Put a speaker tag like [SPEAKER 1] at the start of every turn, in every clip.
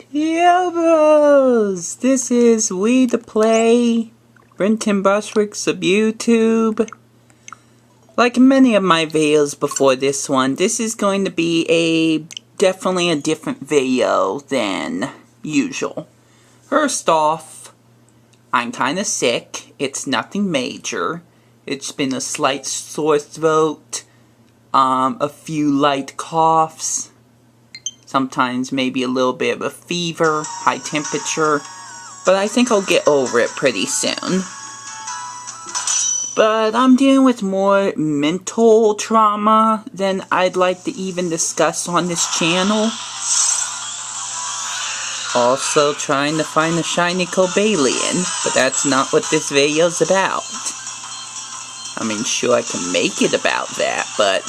[SPEAKER 1] Yo bros! This is Wii2PLAY, Brenton Bushwicks of YouTube. Like many of my videos before this one, this is going to be definitely a different video than usual. First off, I'm kinda sick. It's nothing major. It's been a slight sore throat, a few light coughs, sometimes maybe a little bit of a fever, high temperature, but I think I'll get over it pretty soon. But I'm dealing with more mental trauma than I'd like to even discuss on this channel. Also trying to find a shiny Cobalion, but that's not what this video's about. I mean, sure I can make it about that, but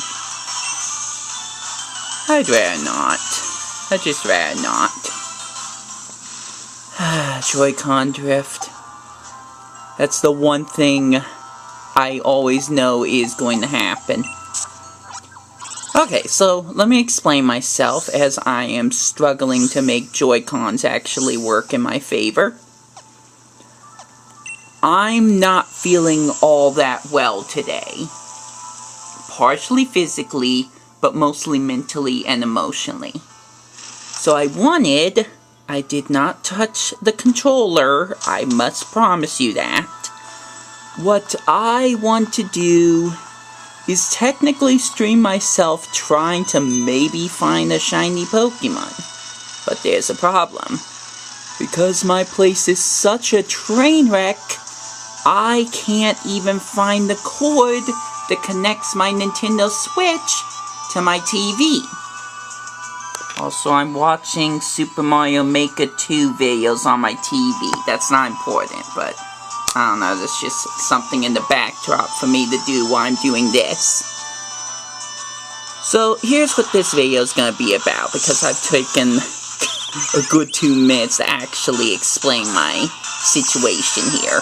[SPEAKER 1] I'd rather not. I'd just rather not. Joy-Con drift. That's the one thing I always know is going to happen. Okay, so let me explain myself as I am struggling to make Joy-Cons actually work in my favor. I'm not feeling all that well today. Partially physically, but mostly mentally and emotionally. So I did not touch the controller, I must promise you that. What I want to do is technically stream myself trying to maybe find a shiny Pokemon. But there's a problem. Because my place is such a train wreck, I can't even find the cord that connects my Nintendo Switch to my TV. Also, I'm watching Super Mario Maker 2 videos on my TV. That's not important, but I don't know, that's just something in the backdrop for me to do while I'm doing this. So, here's what this video is going to be about, because I've taken a good 2 minutes to actually explain my situation here.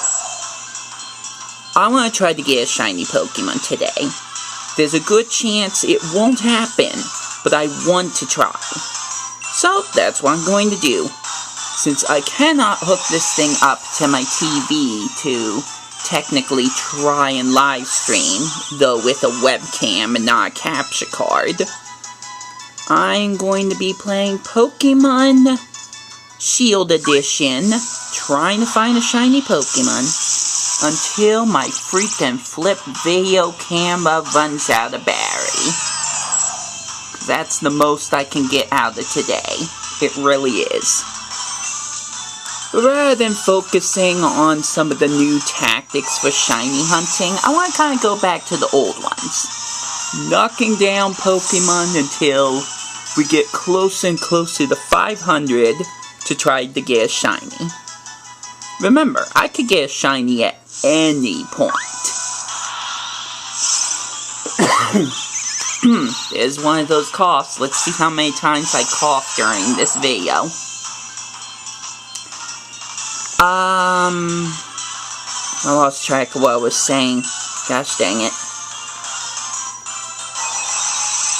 [SPEAKER 1] I want to try to get a shiny Pokemon today. There's a good chance it won't happen, but I want to try. So, that's what I'm going to do. Since I cannot hook this thing up to my TV to technically try and live stream, though with a webcam and not a capture card, I'm going to be playing Pokemon Shield Edition, trying to find a shiny Pokemon, until my freaking flip video camera runs out of battery. That's the most I can get out of today. It really is. But rather than focusing on some of the new tactics for shiny hunting, I want to kind of go back to the old ones. Knocking down Pokemon until we get closer and closer to 500 to try to get a shiny. Remember, I could get a shiny at any point. There's one of those coughs. Let's see how many times I cough during this video. I lost track of what I was saying. Gosh dang it.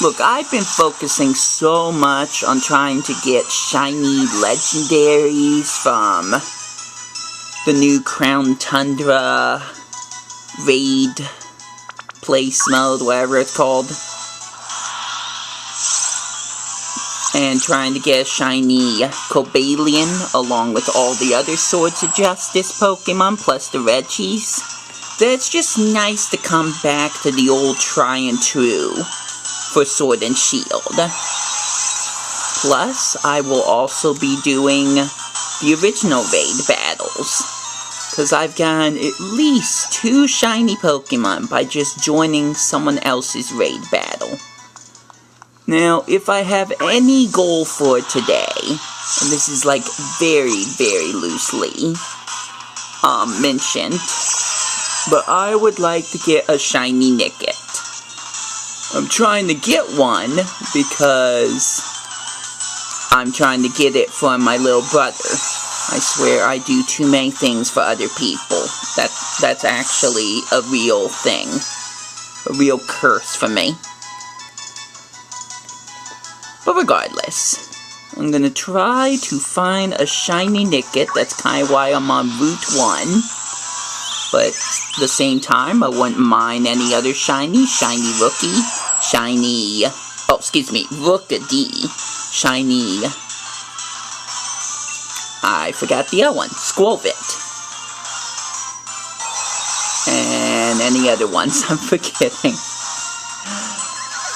[SPEAKER 1] Look, I've been focusing so much on trying to get shiny legendaries from the new Crown Tundra raid place mode, whatever it's called. And trying to get a shiny Cobalion along with all the other Swords of Justice Pokemon plus the Reggies. That it's just nice to come back to the old try and true for Sword and Shield. Plus, I will also be doing the original raid battles, because I've gotten at least 2 shiny Pokemon by just joining someone else's raid battle. Now, if I have any goal for today, and this is like very, very loosely mentioned, but I would like to get a shiny Nickit. I'm trying to get one because I'm trying to get it for my little brother. I swear I do too many things for other people. That's actually a real thing. A real curse for me. But regardless, I'm gonna try to find a shiny Nickit. That's kind of why I'm on Route 1. But at the same time, I wouldn't mind any other shiny. Shiny Rookie. Shiny... Oh, excuse me. Rookity. Shiny... I forgot the other one. Squovit. And any other ones I'm forgetting.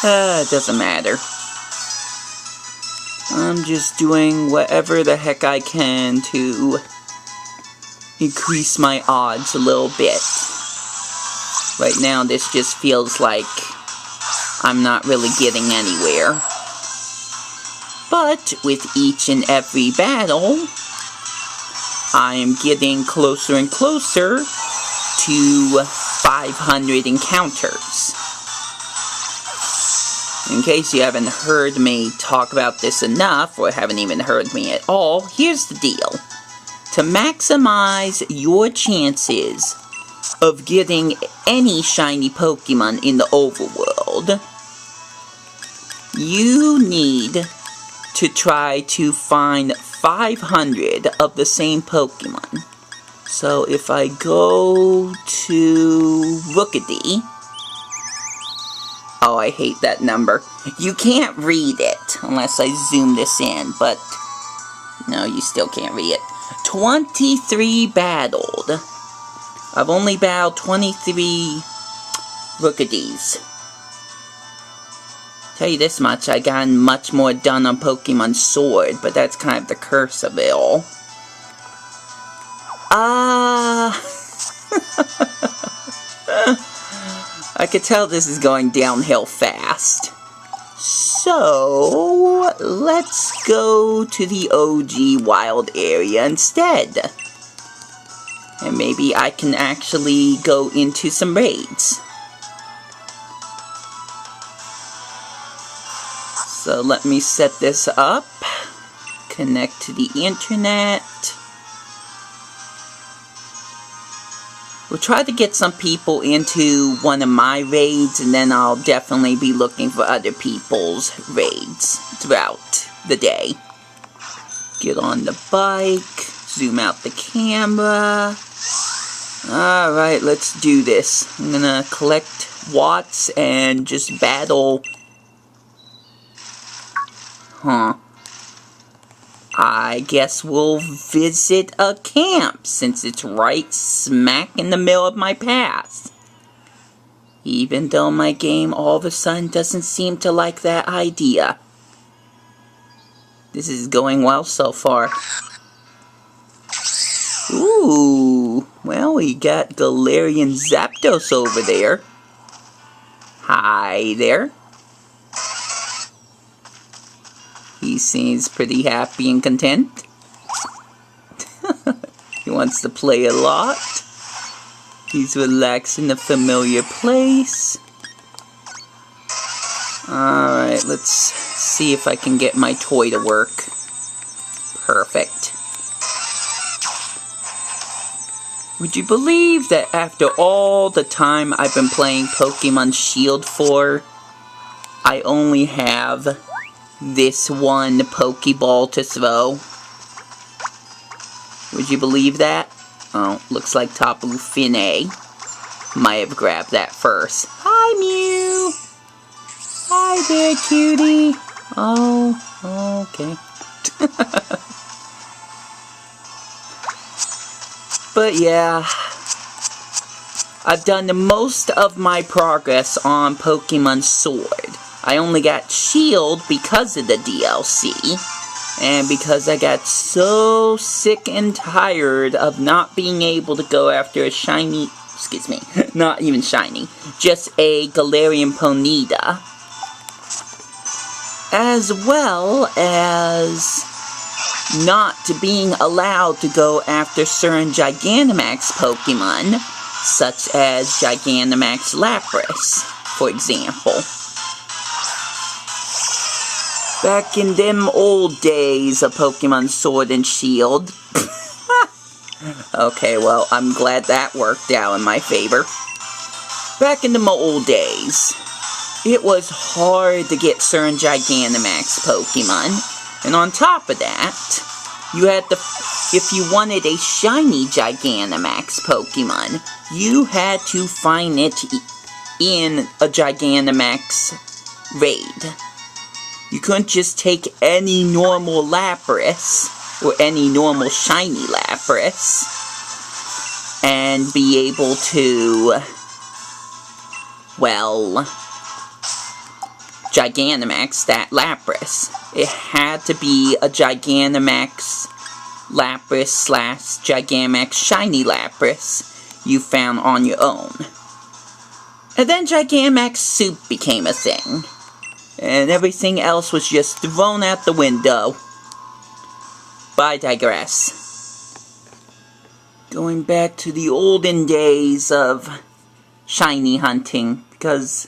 [SPEAKER 1] It doesn't matter. I'm just doing whatever the heck I can to increase my odds a little bit. Right now, this just feels like I'm not really getting anywhere. But with each and every battle, I am getting closer and closer to 500 encounters. In case you haven't heard me talk about this enough, or haven't even heard me at all, here's the deal. To maximize your chances of getting any shiny Pokemon in the overworld, you need to try to find 500 of the same Pokemon. So if I go to Rookity... Oh, I hate that number. You can't read it unless I zoom this in, but... No, you still can't read it. 23 battled. I've only battled 23 Rookidis. Tell you this much, I gotten much more done on Pokemon Sword, but that's kind of the curse of it all. I could tell this is going downhill fast. So, let's go to the OG wild area instead. And maybe I can actually go into some raids. So let me set this up. Connect to the internet. We'll try to get some people into one of my raids, and then I'll definitely be looking for other people's raids throughout the day. Get on the bike, zoom out the camera. Alright, let's do this. I'm gonna collect watts and just battle. I guess we'll visit a camp, since it's right smack in the middle of my path. Even though my game all of a sudden doesn't seem to like that idea. This is going well so far. Ooh, well, we got Galarian Zapdos over there. Hi there. He seems pretty happy and content. He wants to play a lot. He's relaxed in a familiar place. Alright, let's see if I can get my toy to work. Perfect. Would you believe that after all the time I've been playing Pokemon Shield for, I only have this one Pokeball to throw? Would you believe that? Oh, looks like Tapu Fini might have grabbed that first. Hi, Mew! Hi there, cutie! Oh, okay. But yeah, I've done the most of my progress on Pokemon Sword. I only got Shield because of the DLC, and because I got so sick and tired of not being able to go after a shiny, excuse me, not even shiny, just a Galarian Ponyta, as well as not being allowed to go after certain Gigantamax Pokemon, such as Gigantamax Lapras, for example. Back in them old days of Pokemon Sword and Shield. Okay, well, I'm glad that worked out in my favor. Back in the old days, it was hard to get certain Gigantamax Pokemon, And on top of that, you had if you wanted a shiny Gigantamax Pokemon, you had to find it in a Gigantamax raid. You couldn't just take any normal Lapras, or any normal shiny Lapras, and be able to, well, Gigantamax that Lapras. It had to be a Gigantamax Lapras / Gigantamax shiny Lapras you found on your own. And then Gigantamax Soup became a thing. And everything else was just thrown out the window. But I digress. Going back to the olden days of shiny hunting, because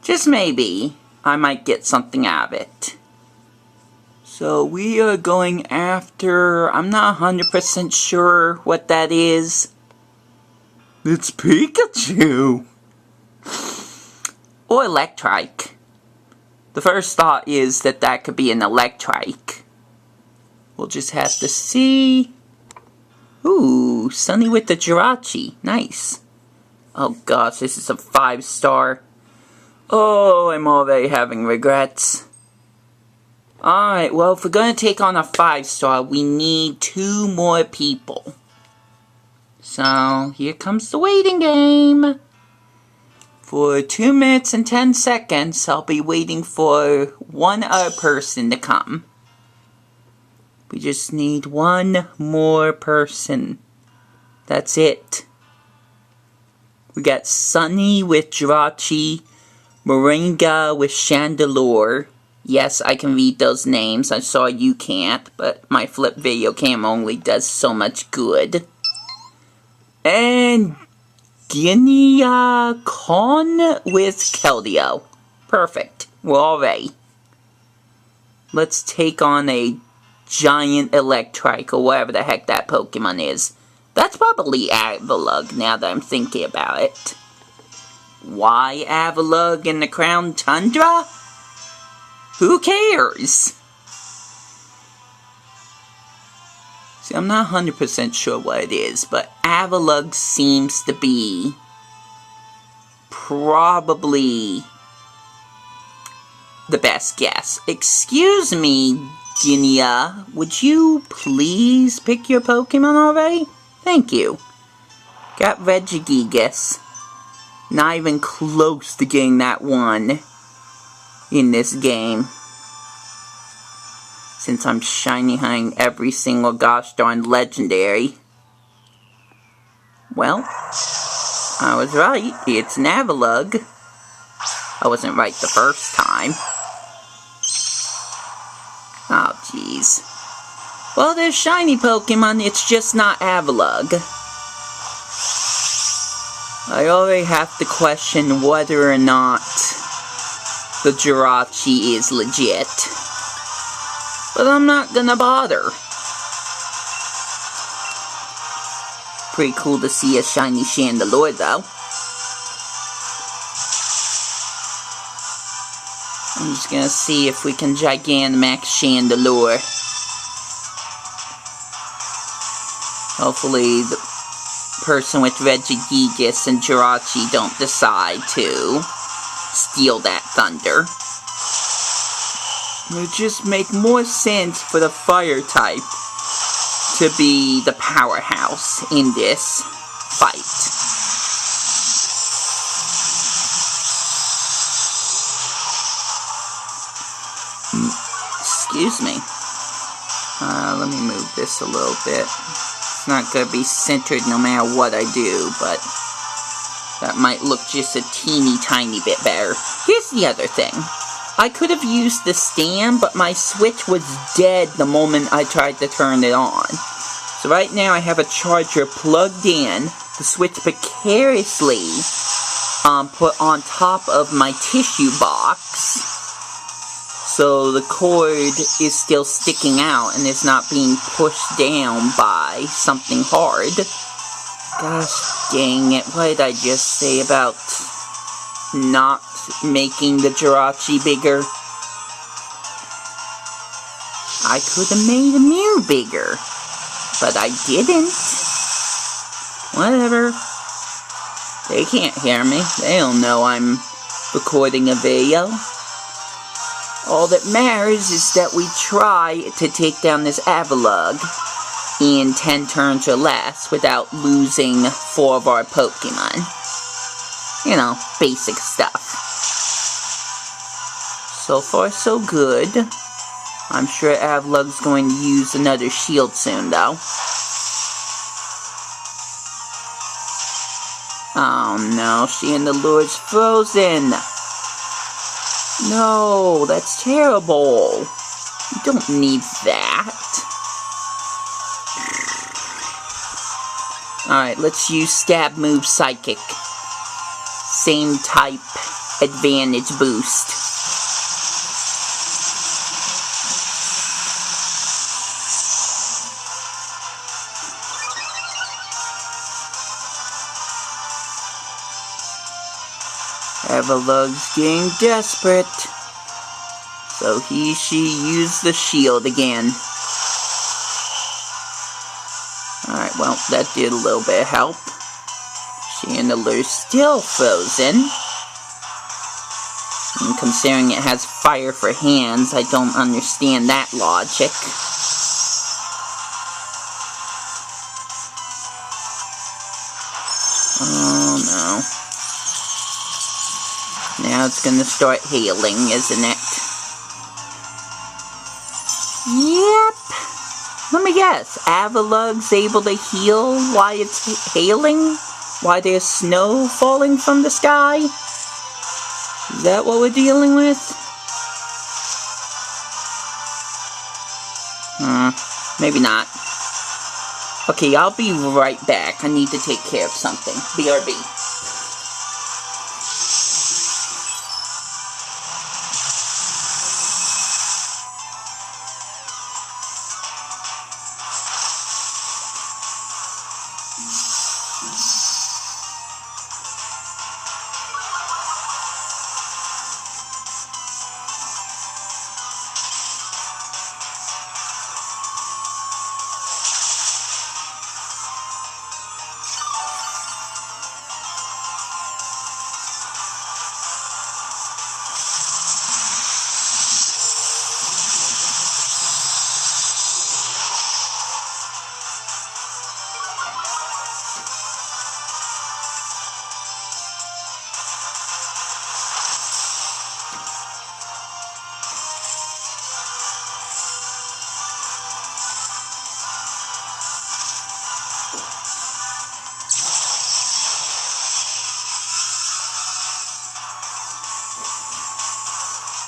[SPEAKER 1] just maybe I might get something out of it. So we are going after, I'm not 100% sure what that is. It's Pikachu! Or Electrike. The first thought is that that could be an Electrike. We'll just have to see. Ooh, Sunny with the Jirachi. Nice. Oh gosh, this is a 5-star. Oh, I'm already having regrets. Alright, well, if we're going to take on a 5-star, we need 2 more people. So, here comes the waiting game. For 2 minutes and 10 seconds, I'll be waiting for one other person to come. We just need 1 more person. That's it. We got Sunny with Jirachi, Moringa with Chandelure. Yes, I can read those names. I saw you can't, but my flip video cam only does so much good. And Guinea Con with Keldeo. Perfect. We're all ready. Let's take on a giant Electrike, or whatever the heck that Pokemon is. That's probably Avalugg, now that I'm thinking about it. Why Avalugg in the Crown Tundra? Who cares? See, I'm not 100% sure what it is, but Avalugg seems to be probably the best guess. Excuse me, Guinea, would you please pick your Pokemon already? Thank you. Got Regigigas. Not even close to getting that one in this game. Since I'm shiny hunting every single gosh darn legendary. Well, I was right. It's an Avalugg. I wasn't right the first time. Oh, jeez. Well, there's shiny Pokemon, it's just not Avalugg. I already have to question whether or not the Jirachi is legit. But I'm not gonna bother. Pretty cool to see a shiny Chandelure, though. I'm just gonna see if we can Gigantamax Chandelure. Hopefully the person with Regigigas and Jirachi don't decide to steal that thunder. It would just make more sense for the fire type to be the powerhouse in this fight. Excuse me. Let me move this a little bit. It's not going to be centered no matter what I do, but that might look just a teeny tiny bit better. Here's the other thing. I could have used the stand, but my Switch was dead the moment I tried to turn it on. So right now I have a charger plugged in, the Switch precariously put on top of my tissue box, so the cord is still sticking out and is not being pushed down by something hard. Gosh dang it, what did I just say about not making the Jirachi bigger? I could have made a Mew bigger, but I didn't. Whatever. They can't hear me. They don't know I'm recording a video. All that matters is that we try to take down this Avalugg in 10 turns or less without losing 4 of our Pokemon. You know, basic stuff. So far, so good. I'm sure Avalugg's going to use another shield soon, though. Oh no, she and the lure's frozen. No, that's terrible. You don't need that. Alright, let's use Stab Move Psychic. Same type advantage boost. Avalugg's getting desperate. So she used the shield again. Alright, well, that did a little bit of help. Chandler's still frozen. And considering it has fire for hands, I don't understand that logic. Oh no. Now it's gonna start hailing, isn't it? Yep. Let me guess. Avalugg's able to heal while it's hailing? While there's snow falling from the sky? Is that what we're dealing with? Maybe not. Okay, I'll be right back. I need to take care of something. BRB.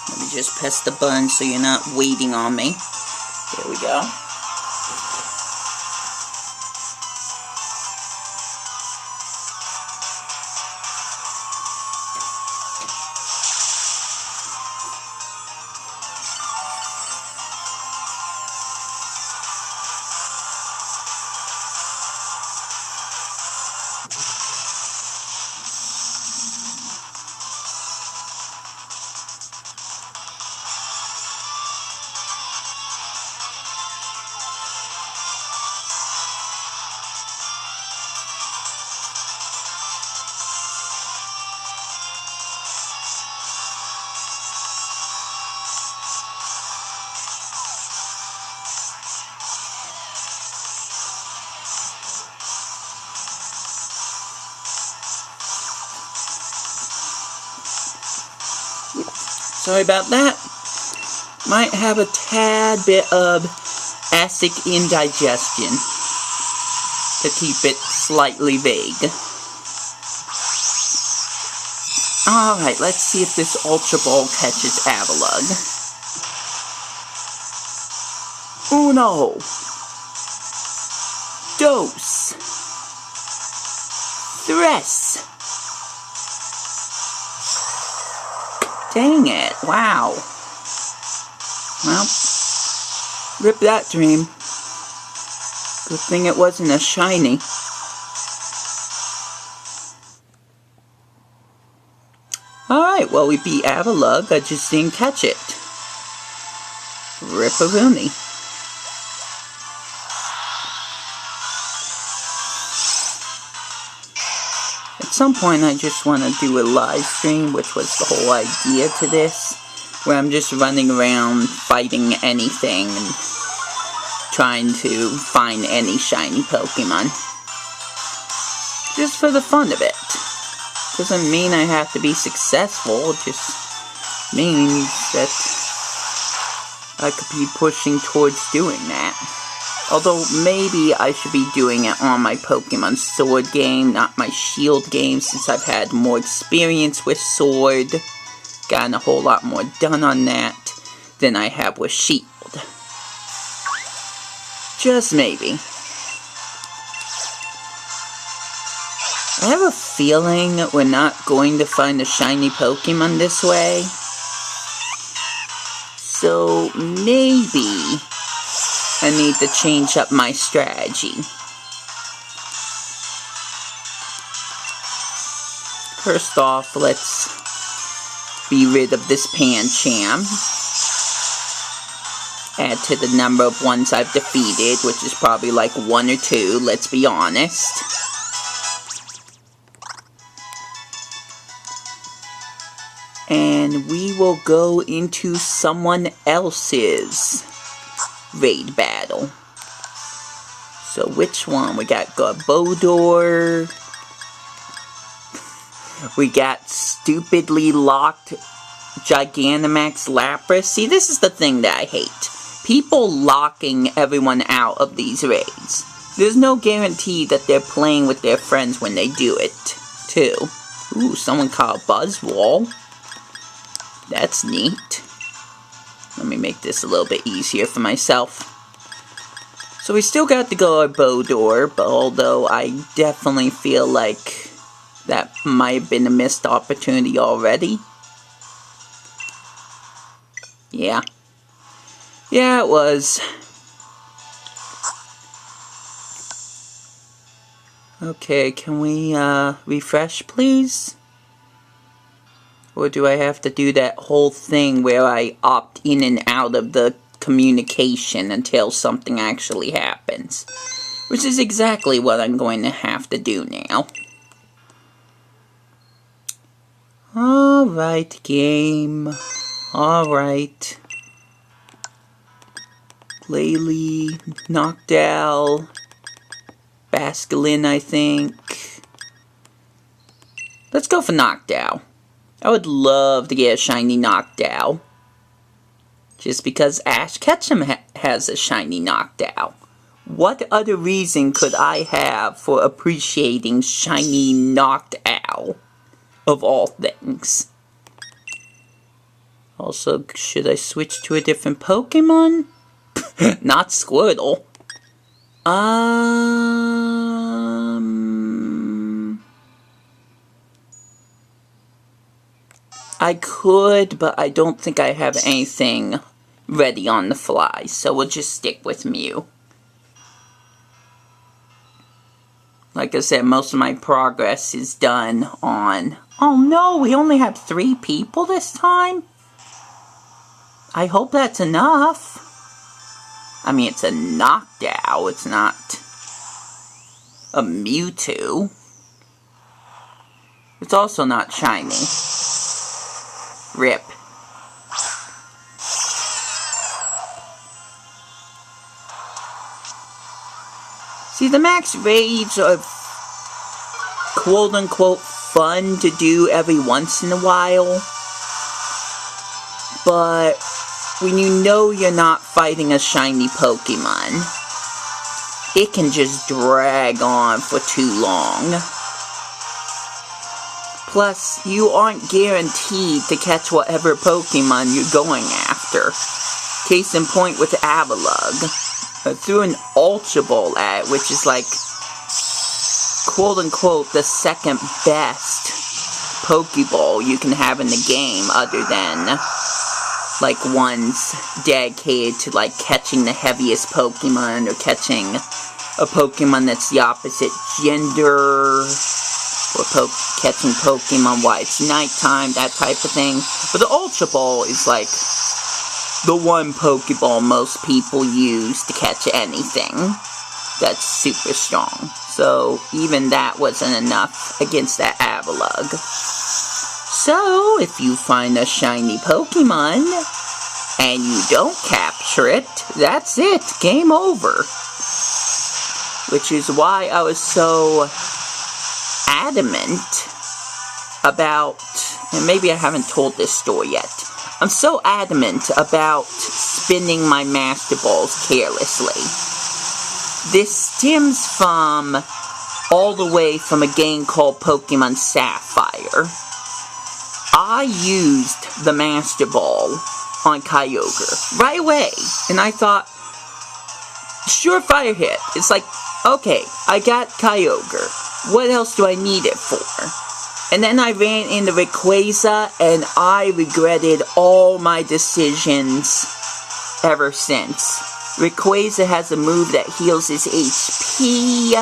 [SPEAKER 1] Let me just press the button so you're not waiting on me. There we go. Sorry about that. Might have a tad bit of acid indigestion, to keep it slightly vague. Alright, let's see if this Ultra Ball catches Avalugg. Uno. Dos. Tres. Dang it, wow. Well, rip that dream. Good thing it wasn't a shiny. Alright, well we beat Avalugg, I just didn't catch it. Rip-a-rooney. at some point I just want to do a live stream, which was the whole idea to this, where I'm just running around fighting anything and trying to find any shiny Pokemon. Just for the fun of it. Doesn't mean I have to be successful, it just means that I could be pushing towards doing that. Although, maybe I should be doing it on my Pokemon Sword game, not my Shield game, since I've had more experience with Sword. Gotten a whole lot more done on that than I have with Shield. Just maybe. I have a feeling we're not going to find a shiny Pokemon this way. So, maybe I need to change up my strategy. First off, let's be rid of this Pancham. Add to the number of ones I've defeated, which is probably like 1 or 2, let's be honest. And we will go into someone else's raid battle. So which one? We got Garbodor. We got stupidly locked Gigantamax Lapras. See, this is the thing that I hate. People locking everyone out of these raids. There's no guarantee that they're playing with their friends when they do it, too. Ooh, someone called Buzzwole. That's neat. Let me make this a little bit easier for myself. So we still got the Garbodor, but although I definitely feel like that might have been a missed opportunity already. Yeah. Yeah, it was. Okay, can we refresh, please? Or do I have to do that whole thing where I opt in and out of the communication until something actually happens? Which is exactly what I'm going to have to do now. Alright, game. Alright. Glalie, Noctowl, Basculin, I think. Let's go for Noctowl. I would love to get a shiny Noctowl. Just because Ash Ketchum has a shiny Noctowl. What other reason could I have for appreciating shiny Noctowl? Of all things. Also, should I switch to a different Pokemon? Not Squirtle. I could, but I don't think I have anything ready on the fly, so we'll just stick with Mew. Like I said, most of my progress is done on... Oh no, we only have 3 people this time? I hope that's enough. I mean, it's a Noctowl, it's not a Mewtwo. It's also not shiny. Rip. See, the max raids are quote-unquote fun to do every once in a while. But when you know you're not fighting a shiny Pokemon, it can just drag on for too long. Plus, you aren't guaranteed to catch whatever Pokemon you're going after. Case in point with Avalugg. I threw an Ultra Ball at it, which is like, quote-unquote, the second best Pokeball you can have in the game, other than, like, ones dedicated to, like, catching the heaviest Pokemon, or catching a Pokemon that's the opposite gender, or catching Pokemon while it's nighttime, that type of thing. But the Ultra Ball is, like, the one Pokeball most people use to catch anything that's super strong. So, even that wasn't enough against that Avalugg. So, if you find a shiny Pokemon, and you don't capture it, that's it. Game over. Which is why I was so adamant about, and maybe I haven't told this story yet, I'm so adamant about spending my Master Balls carelessly. This stems from all the way from a game called Pokemon Sapphire. I used the Master Ball on Kyogre right away, and I thought, surefire hit. It's like, okay, I got Kyogre. What else do I need it for? And then I ran into Rayquaza, and I regretted all my decisions ever since. Rayquaza has a move that heals his HP.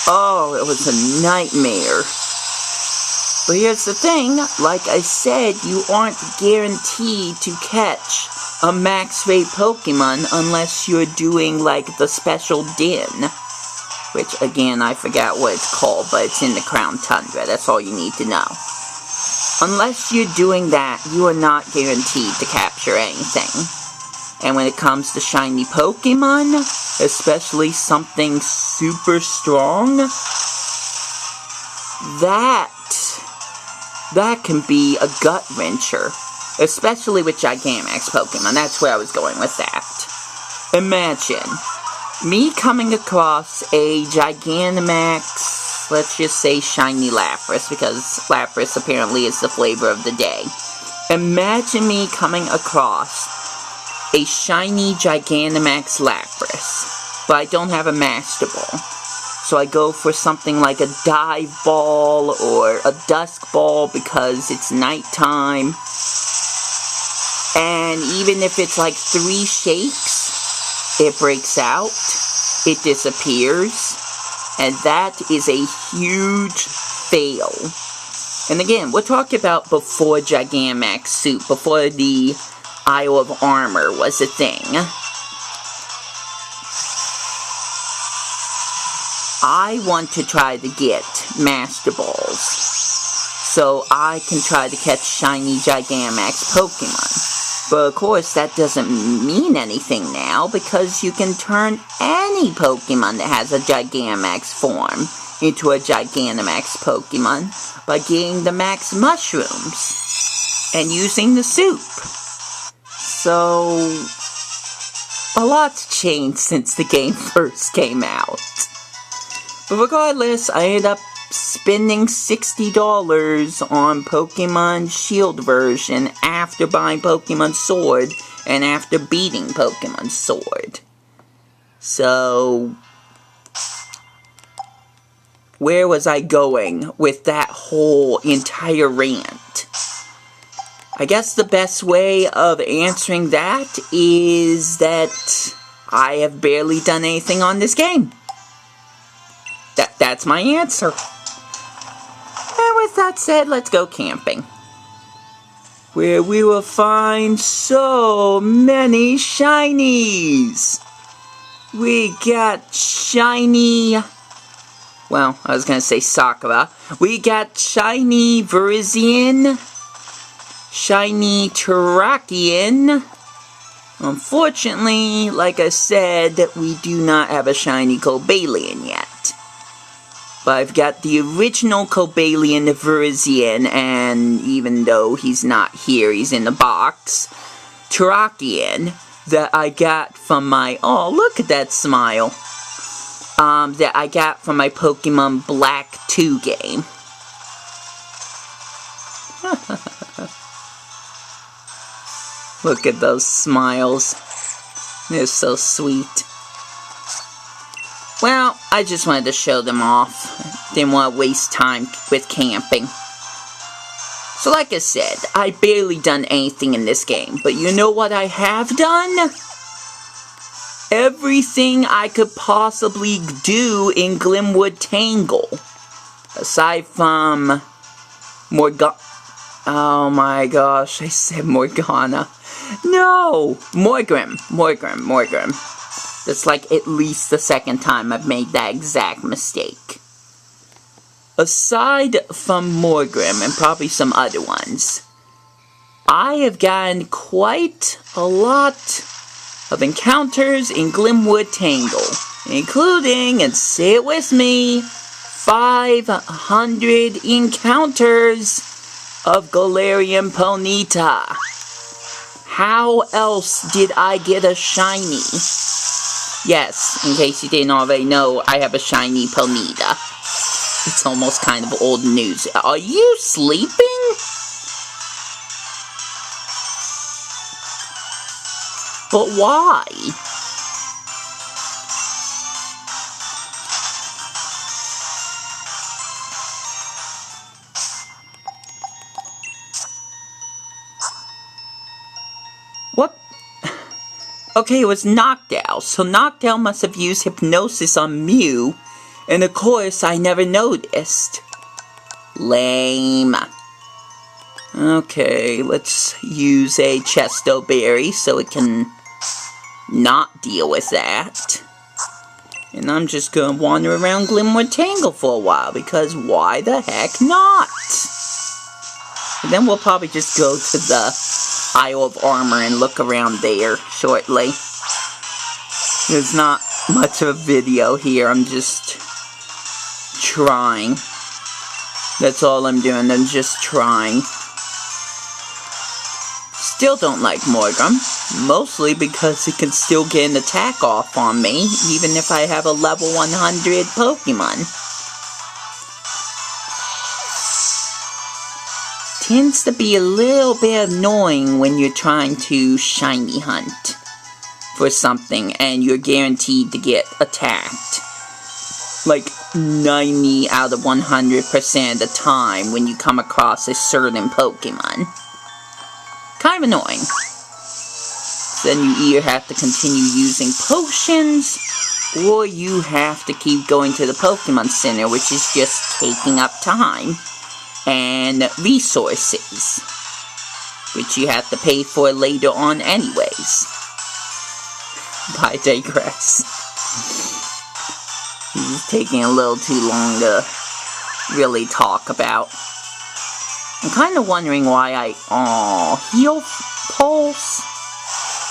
[SPEAKER 1] Oh, it was a nightmare. But here's the thing, like I said, you aren't guaranteed to catch a max rate Pokemon unless you're doing, like, the special Den. Which, again, I forgot what it's called, but it's in the Crown Tundra. That's all you need to know. Unless you're doing that, you are not guaranteed to capture anything. And when it comes to shiny Pokemon, especially something super strong, that can be a gut-wrencher. Especially with Gigantamax Pokemon. That's where I was going with that. Imagine me coming across a Gigantamax, let's just say shiny Lapras, because Lapras apparently is the flavor of the day. Imagine me coming across a shiny Gigantamax Lapras, but I don't have a Master Ball. So I go for something like a Dive Ball or a Dusk Ball because it's nighttime. And even if it's like 3 shakes, it breaks out, it disappears, and that is a huge fail. And again, we're talking about before Gigantamax Suit, before the Isle of Armor was a thing. I want to try to get Master Balls, so I can try to catch shiny Gigantamax Pokemon. But of course, that doesn't mean anything now, because you can turn any Pokemon that has a Gigantamax form into a Gigantamax Pokemon by getting the Max Mushrooms and using the soup. So, a lot's changed since the game first came out. But regardless, I ended up spending $60 on Pokemon Shield version after buying Pokemon Sword and after beating Pokemon Sword. So, where was I going with that whole entire rant? I guess the best way of answering that is that I have barely done anything on this game. That's my answer. And with that said, let's go camping, where we will find so many shinies. We got shiny, well, I was going to say Sakura. We got shiny Virizion, shiny Terrakion. Unfortunately, like I said, we do not have a shiny Cobalion yet. But I've got the original Cobalion Virizion, and even though he's not here, he's in the box, Terrakion, that I got from my, oh, look at that smile, that I got from my Pokemon Black 2 game. Look at those smiles. They're so sweet. Well, I just wanted to show them off. Didn't want to waste time with camping. So like I said, I barely done anything in this game. But you know what I have done? Everything I could possibly do in Glimwood Tangle. Aside from Morgana. Oh my gosh, I said Morgana. No! Morgrim. That's like at least the second time I've made that exact mistake. Aside from Morgrim and probably some other ones, I have gotten quite a lot of encounters in Glimwood Tangle, including, and say it with me, 500 encounters of Galarian Ponyta. How else did I get a shiny? Yes, in case you didn't already know, I have a shiny Ponyta. It's almost kind of old news. Are you sleeping? But why? What? Okay, it was Noctowl. So Noctowl must have used hypnosis on Mew, and of course I never noticed. Lame. Okay, let's use a Chesto Berry so it can not deal with that. And I'm just gonna wander around Glimwood Tangle for a while, because why the heck not? And then we'll probably just go to the Isle of Armor and look around there shortly. There's not much of a video here, I'm just trying. That's all I'm doing, I'm just trying. Still don't like Morgrim, mostly because it can still get an attack off on me, even if I have a level 100 Pokemon. Tends to be a little bit annoying when you're trying to shiny hunt for something and you're guaranteed to get attacked. Like 90 out of 100% of the time when you come across a certain Pokemon. Kind of annoying. So then you either have to continue using potions, or you have to keep going to the Pokemon Center, which is just taking up time and resources, which you have to pay for later on anyways. But I digress. This is taking a little too long to really talk about. I'm kind of wondering why Heal Pulse?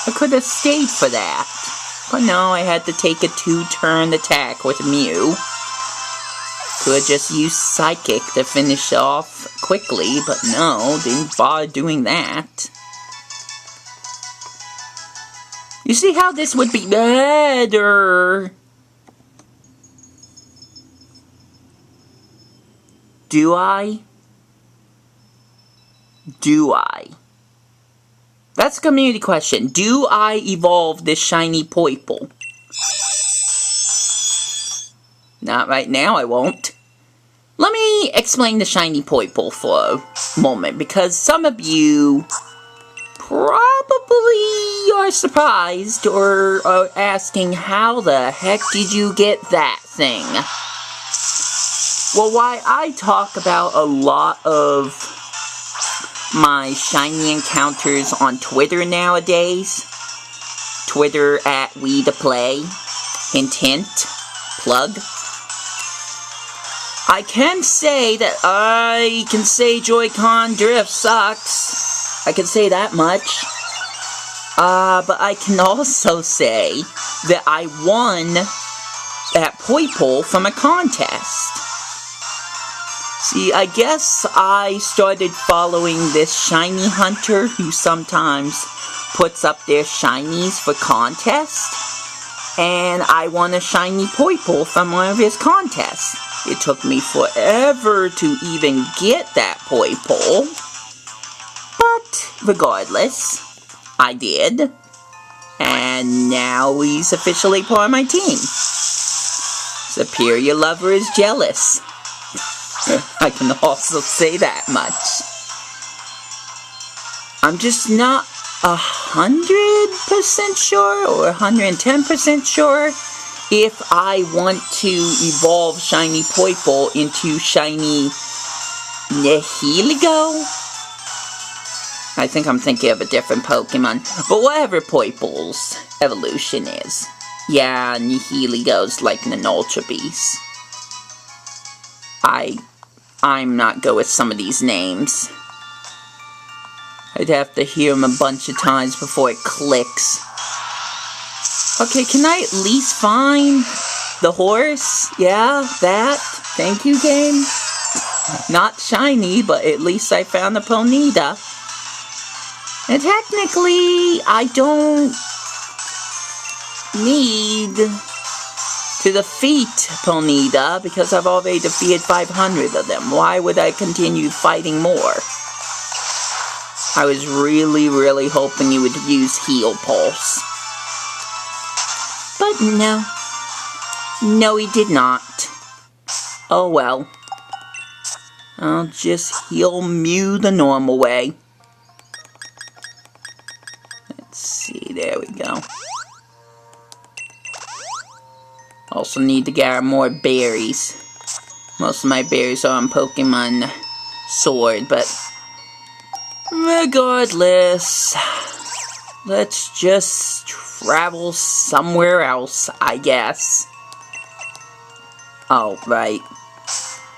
[SPEAKER 1] I could have stayed for that. But no, I had to take a 2-turn attack with Mew. Could have just used Psychic to finish off quickly, but no, didn't bother doing that. You see how this would be better? Do I? Do I? That's a community question. Do I evolve this shiny Poipole? Not right now, I won't. Let me explain the shiny Poipole for a moment, because some of you probably are surprised or are asking, how the heck did you get that thing? Well, why I talk about a lot of my shiny encounters on Twitter nowadays. Twitter at Wii2Play. Hint, hint. Plug. I can say that I can say Joy-Con Drift sucks. I can say that much. But I can also say that I won that Poipole from a contest. See, I guess I started following this shiny hunter who sometimes puts up their shinies for contests, and I won a shiny Poipole from one of his contests. It took me forever to even get that Poipole, but regardless, I did, and now he's officially part of my team. Superior Lover is jealous. I can also say that much. I'm just not 100% sure or 110% sure if I want to evolve shiny Poipole into shiny Nihilego. I think I'm thinking of a different Pokemon, but whatever Poipole's evolution is. Yeah, Nihilito's like an Ultra Beast. I'm not good with some of these names. I'd have to hear them a bunch of times before it clicks. Okay, can I at least find the horse? Yeah, that. Thank you, game. Not shiny, but at least I found the Ponyta. And technically, I don't need to defeat Ponyta because I've already defeated 500 of them. Why would I continue fighting more? I was really hoping you would use Heal Pulse. But no. No, he did not. Oh well. I'll just heal Mew the normal way. Let's see, there we go. Also need to gather more berries. Most of my berries are on Pokemon Sword, but regardless, let's just travel somewhere else, I guess. Oh, right.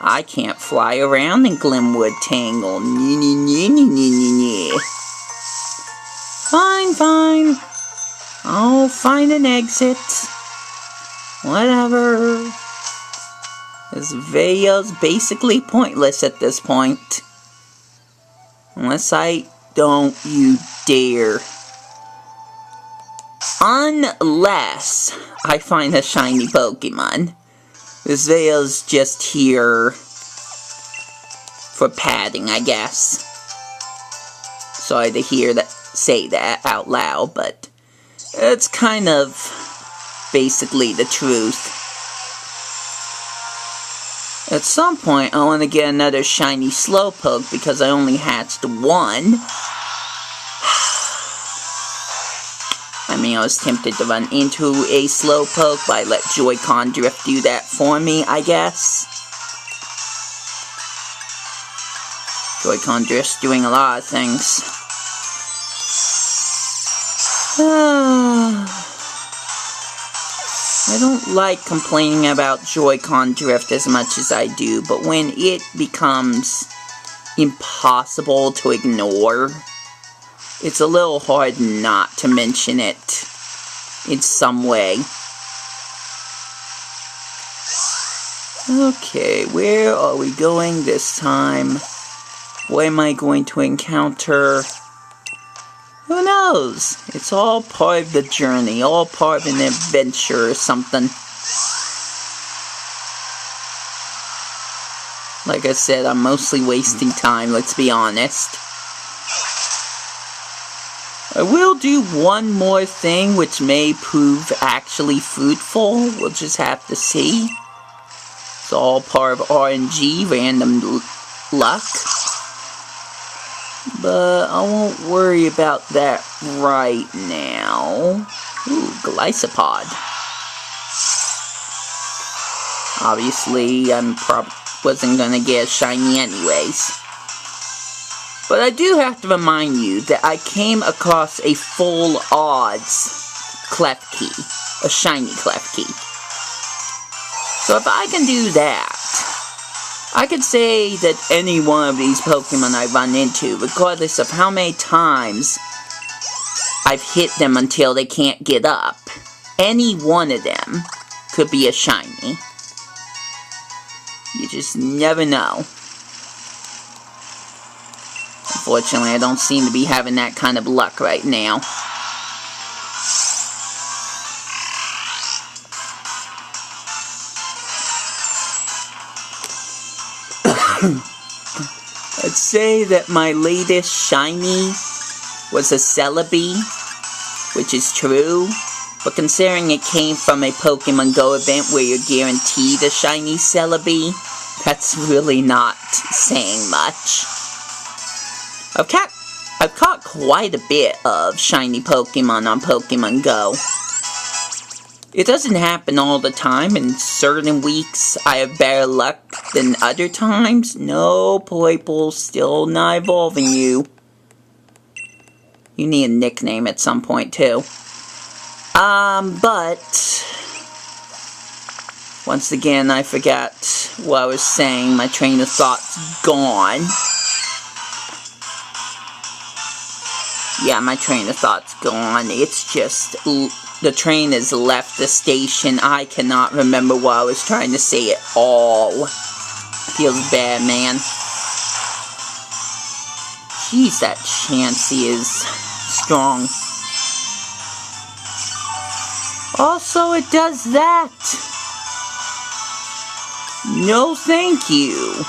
[SPEAKER 1] I can't fly around in Glimwood Tangle. Fine. I'll find an exit. Whatever. This video's basically pointless at this point. Unless don't you dare. Unless I find a shiny Pokemon. This video's just here for padding, I guess. Sorry to say that out loud, but it's kind of basically the truth. At some point, I want to get another shiny Slowpoke because I only hatched one. I mean, I was tempted to run into a Slowpoke, but I let Joy-Con Drift do that for me, I guess. Joy-Con Drift's doing a lot of things. I don't like complaining about Joy-Con Drift as much as I do, but when it becomes impossible to ignore, it's a little hard not to mention it in some way. Okay, where are we going this time? What am I going to encounter? Who knows? It's all part of the journey, all part of an adventure or something. Like I said, I'm mostly wasting time, let's be honest. I will do one more thing which may prove actually fruitful. We'll just have to see. It's all part of RNG, random luck. But I won't worry about that right now. Ooh, Glycopod. Obviously, wasn't gonna get a shiny anyways. But I do have to remind you that I came across a full odds Klefki. A shiny Klefki. So if I can do that, I could say that any one of these Pokemon I run into, regardless of how many times I've hit them until they can't get up, any one of them could be a shiny. You just never know. Unfortunately, I don't seem to be having that kind of luck right now. I'd say that my latest shiny was a Celebi, which is true, but considering it came from a Pokemon Go event where you're guaranteed a shiny Celebi, that's really not saying much. I've caught quite a bit of shiny Pokemon on Pokemon Go. It doesn't happen all the time. In certain weeks, I have better luck than other times. No, Poiple, still not evolving you. You need a nickname at some point, too. But Once again, I forgot what I was saying. My train of thought's gone. Yeah, my train of thought's gone. It's just, the train has left the station. I cannot remember what I was trying to say at all. Feels bad, man. Jeez, that Chansey is strong. Also, it does that. No, thank you.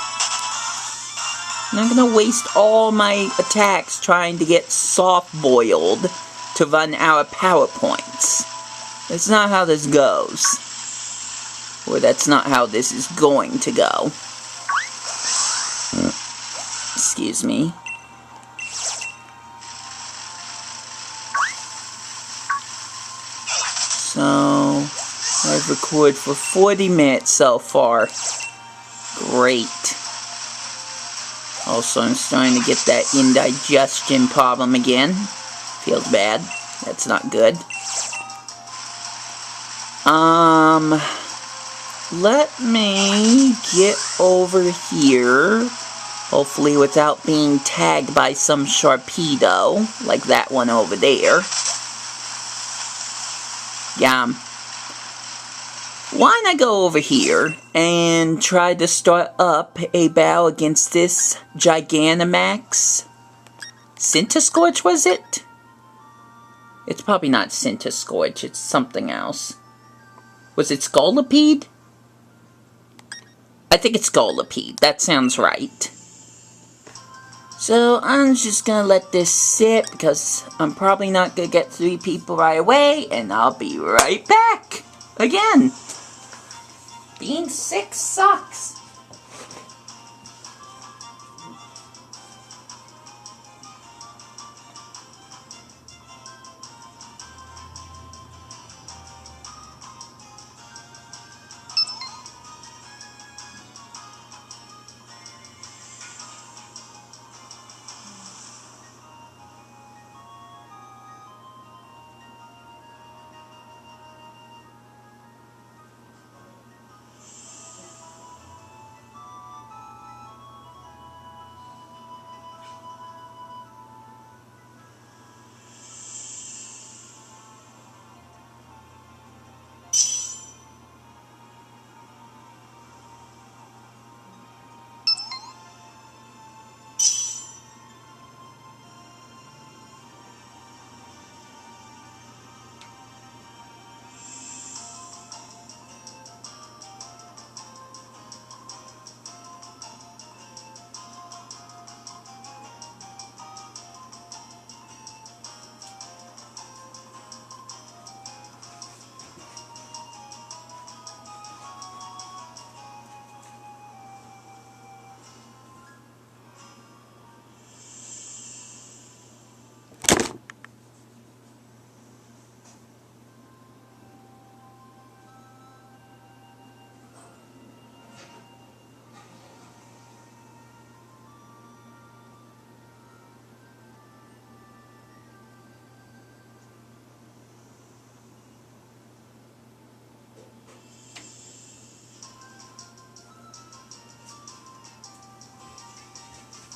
[SPEAKER 1] I'm not gonna waste all my attacks trying to get soft-boiled to run out of power points. That's not how this goes. Or that's not how this is going to go. Excuse me. So, I've recorded for 40 minutes so far. Great. Also, I'm starting to get that indigestion problem again. Feels bad. That's not good. Let me get over here. Hopefully without being tagged by some Sharpedo, like that one over there. Yeah. Why not go over here and try to start up a battle against this Gigantamax? Centiscorch, was it? It's probably not Centiscorch, it's something else. Was it Scolipede? I think it's Scolipede, that sounds right. So I'm just gonna let this sit because I'm probably not gonna get 3 people right away, and I'll be right back again. Being sick sucks.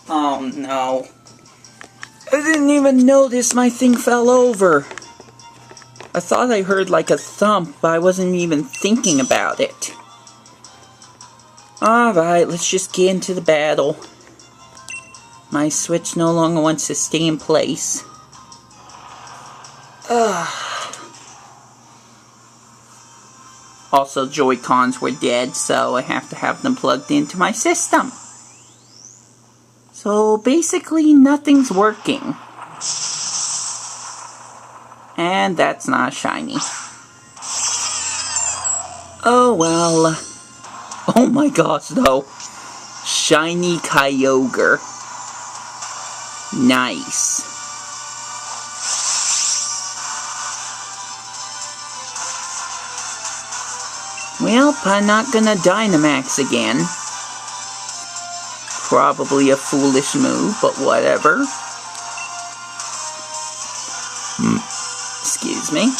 [SPEAKER 1] Oh no. I didn't even notice my thing fell over. I thought I heard like a thump, but I wasn't even thinking about it. Alright, let's just get into the battle. My Switch no longer wants to stay in place. Also, Joy-Cons were dead, so I have to have them plugged into my system. So basically nothing's working. And that's not shiny. Oh well. Oh my gosh though. Shiny Kyogre. Nice. Well, I'm not gonna Dynamax again. Probably a foolish move, but whatever. Excuse me.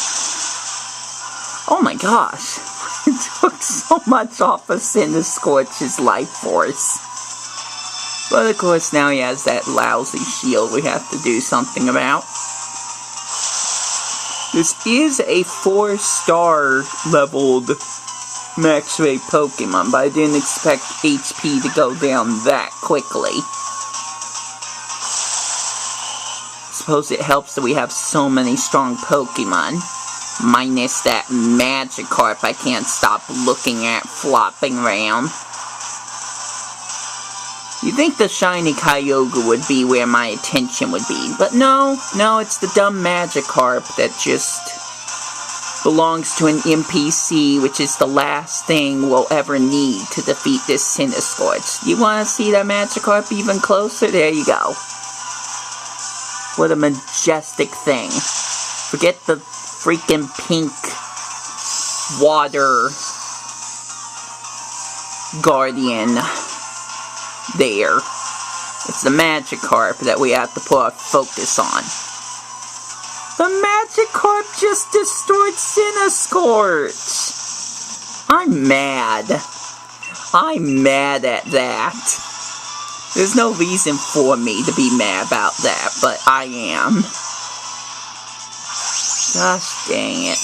[SPEAKER 1] Oh my gosh. It took so much off of Cinescorch's life force. But of course now he has that lousy shield we have to do something about. This is a 4-star leveled max rate Pokemon, but I didn't expect HP to go down that quickly. Suppose it helps that we have so many strong Pokemon. Minus that Magikarp I can't stop looking at flopping around. You'd think the shiny Kyogre would be where my attention would be, but no, it's the dumb Magikarp that just belongs to an NPC, which is the last thing we'll ever need to defeat this Cinescorch. You want to see that Magikarp even closer? There you go. What a majestic thing. Forget the freaking pink water guardian there. It's the Magikarp that we have to put our focus on. The Magikarp just destroyed Cinescorch! I'm mad. I'm mad at that. There's no reason for me to be mad about that, but I am. Gosh dang it.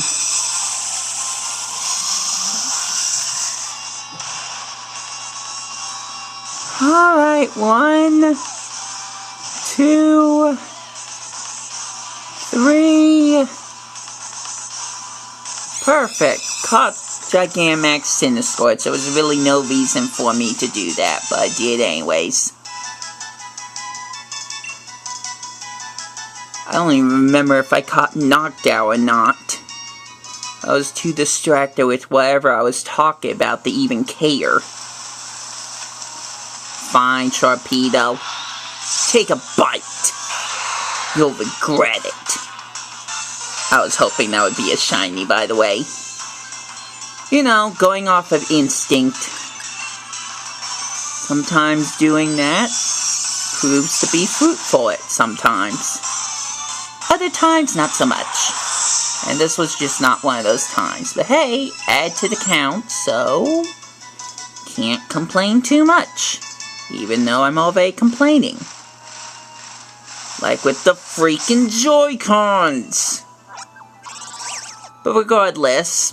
[SPEAKER 1] Alright, 1, 2, 3. Perfect. Caught Gigantamax Cinescorch. There was really no reason for me to do that, but I did anyways. I don't even remember if I caught Knockdown or not. I was too distracted with whatever I was talking about to even care. Fine, Sharpedo. Take a bite. You'll regret it. I was hoping that would be a shiny, by the way. You know, going off of instinct. Sometimes doing that proves to be fruitful at sometimes. Other times, not so much. And this was just not one of those times. But hey, add to the count, so can't complain too much. Even though I'm already complaining. Like with the freaking Joy-Cons. But regardless,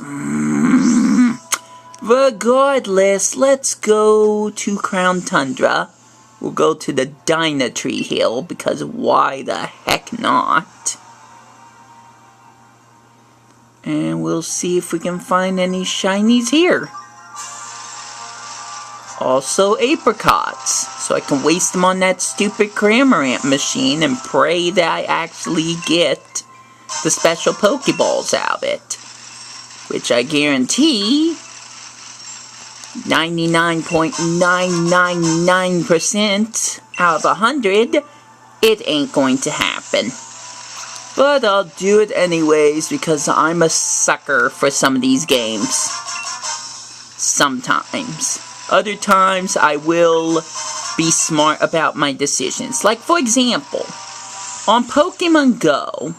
[SPEAKER 1] let's go to Crown Tundra. We'll go to the Dynatree Hill, because why the heck not? And we'll see if we can find any shinies here. Also apricots, so I can waste them on that stupid Cramorant machine and pray that I actually get the special Pokeballs out of it. Which I guarantee 99.999% out of 100, it ain't going to happen. But I'll do it anyways because I'm a sucker for some of these games. Sometimes. Other times I will be smart about my decisions. Like for example, on Pokemon Go,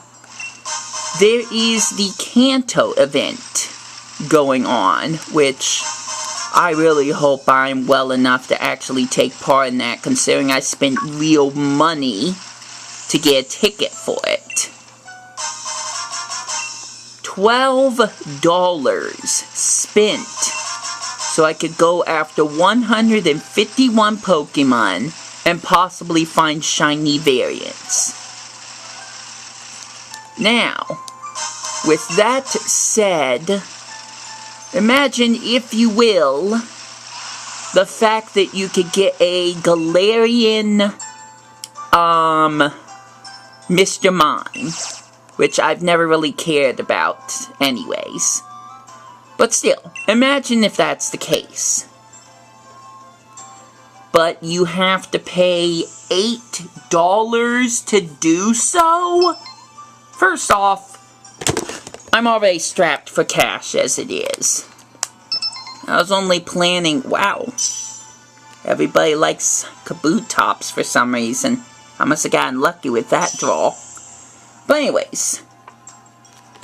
[SPEAKER 1] there is the Kanto event going on, which I really hope I'm well enough to actually take part in that, considering I spent real money to get a ticket for it. $12 spent so I could go after 151 Pokemon and possibly find shiny variants. Now, with that said, imagine, if you will, the fact that you could get a Galarian, Mr. Mime, which I've never really cared about anyways. But still, imagine if that's the case. But you have to pay $8 to do so? First off, I'm already strapped for cash as it is. I was only planning, wow. Everybody likes Kabutops for some reason. I must have gotten lucky with that draw. But anyways,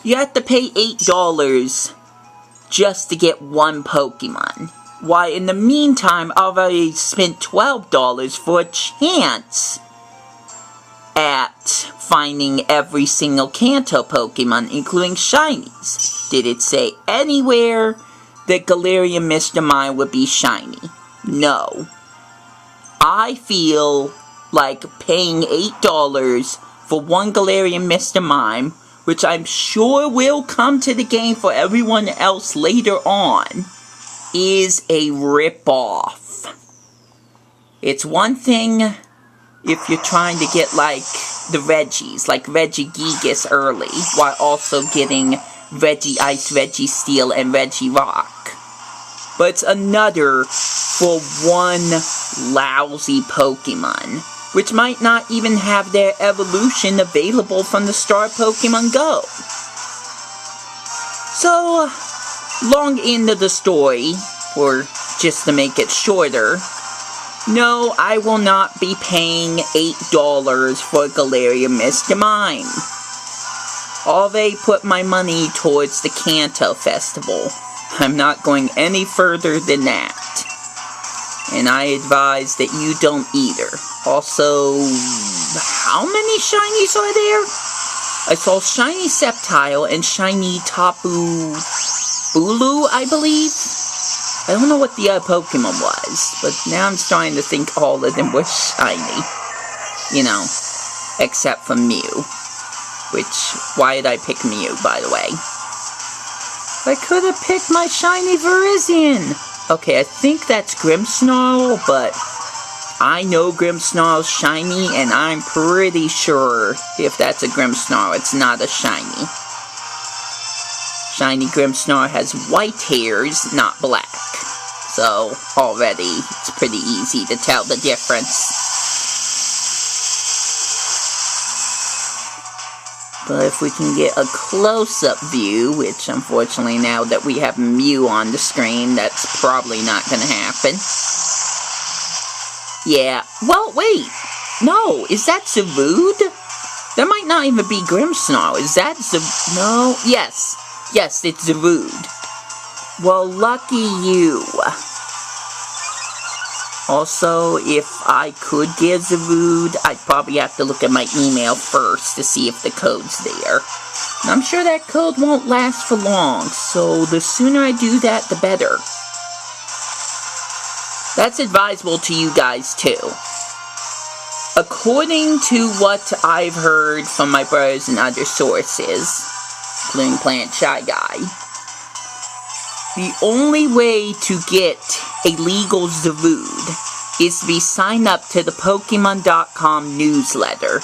[SPEAKER 1] you have to pay $8 just to get one Pokemon. Why, in the meantime, I've already spent $12 for a chance at finding every single Kanto Pokemon, including Shinies. Did it say anywhere that Galarian Mr. Mime would be shiny? No. I feel like paying $8 for one Galarian Mr. Mime, which I'm sure will come to the game for everyone else later on, is a rip-off. It's one thing if you're trying to get, like, the Reggies, like Regigigas early, while also getting Reggie Ice, Reggie Steel, and Reggie Rock. But it's another for one lousy Pokemon, which might not even have their evolution available from the start of Pokemon Go. So, long end of the story, or just to make it shorter, no, I will not be paying $8 for Galarian Mr. Mime. Already put my money towards the Kanto Festival. I'm not going any further than that. And I advise that you don't either. Also, how many shinies are there? I saw shiny Sceptile and shiny Tapu Bulu, I believe? I don't know what the other Pokemon was, but now I'm starting to think all of them were shiny. You know, except for Mew. Which, why did I pick Mew, by the way? I could have picked my shiny Virizion! Okay, I think that's Grimmsnarl, but I know Grimmsnarl's shiny, and I'm pretty sure if that's a Grimmsnarl, it's not a shiny. Shiny Grimmsnarl has white hairs, not black. So, already, it's pretty easy to tell the difference. But if we can get a close-up view, which unfortunately now that we have Mew on the screen, that's probably not going to happen. Yeah, well, wait! No, is that Zarude? That might not even be Grimmsnarl. Is that Zarude? No? Yes. Yes, it's Zarude. Well, lucky you. Also, if I could get Zarude, I'd probably have to look at my email first to see if the code's there. And I'm sure that code won't last for long, so the sooner I do that, the better. That's advisable to you guys, too. According to what I've heard from my brothers and other sources, including Plant Shy Guy, the only way to get a legal Zarude is to be signed up to the Pokemon.com newsletter.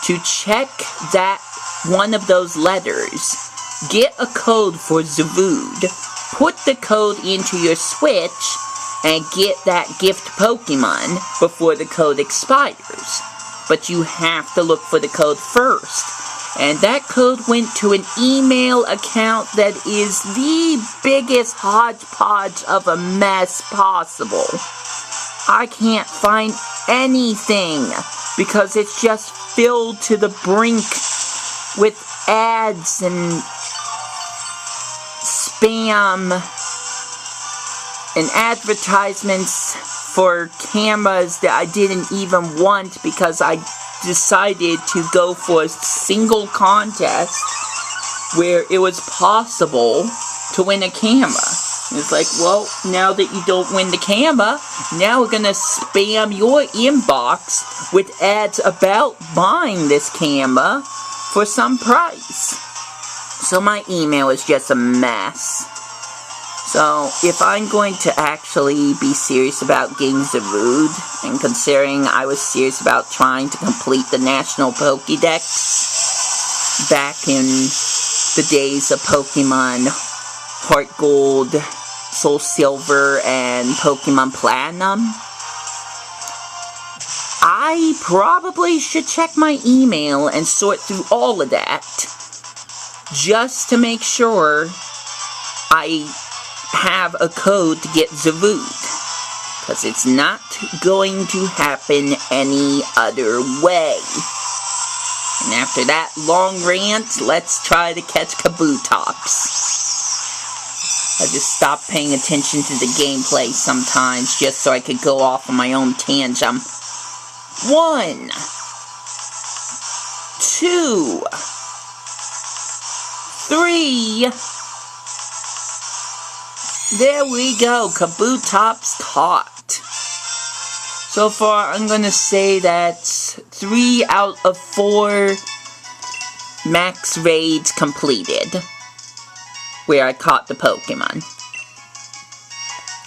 [SPEAKER 1] To check that one of those letters, get a code for Zarude, put the code into your Switch, and get that gift Pokemon before the code expires. But you have to look for the code first. And that code went to an email account that is the biggest hodgepodge of a mess possible. I can't find anything because it's just filled to the brink with ads and spam and advertisements for cameras that I didn't even want because I decided to go for a single contest where it was possible to win a camera. It's like, well, now that you don't win the camera, now we're gonna spam your inbox with ads about buying this camera for some price. So my email is just a mess. So, if I'm going to actually be serious about getting Zarude, and considering I was serious about trying to complete the National Pokédex back in the days of Pokemon Heart Gold, Soul Silver, and Pokemon Platinum, I probably should check my email and sort through all of that, just to make sure I have a code to get Zarude, because it's not going to happen any other way. And after that long rant, let's try to catch Kabutops. I just stop paying attention to the gameplay sometimes just so I could go off on my own tangent. 1, 2, 3. There we go. Kabootop's caught. So far, I'm gonna say that's 3 out of 4 max raids completed, where I caught the Pokemon.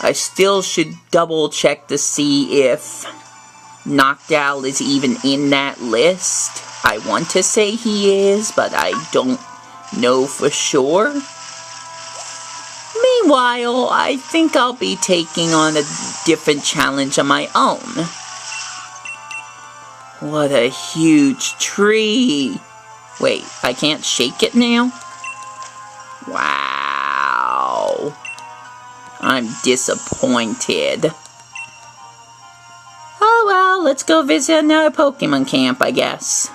[SPEAKER 1] I still should double check to see if Noctowl is even in that list. I want to say he is, but I don't know for sure. Meanwhile, I think I'll be taking on a different challenge on my own. What a huge tree! Wait, I can't shake it now? Wow. I'm disappointed. Oh well, let's go visit another Pokemon camp, I guess.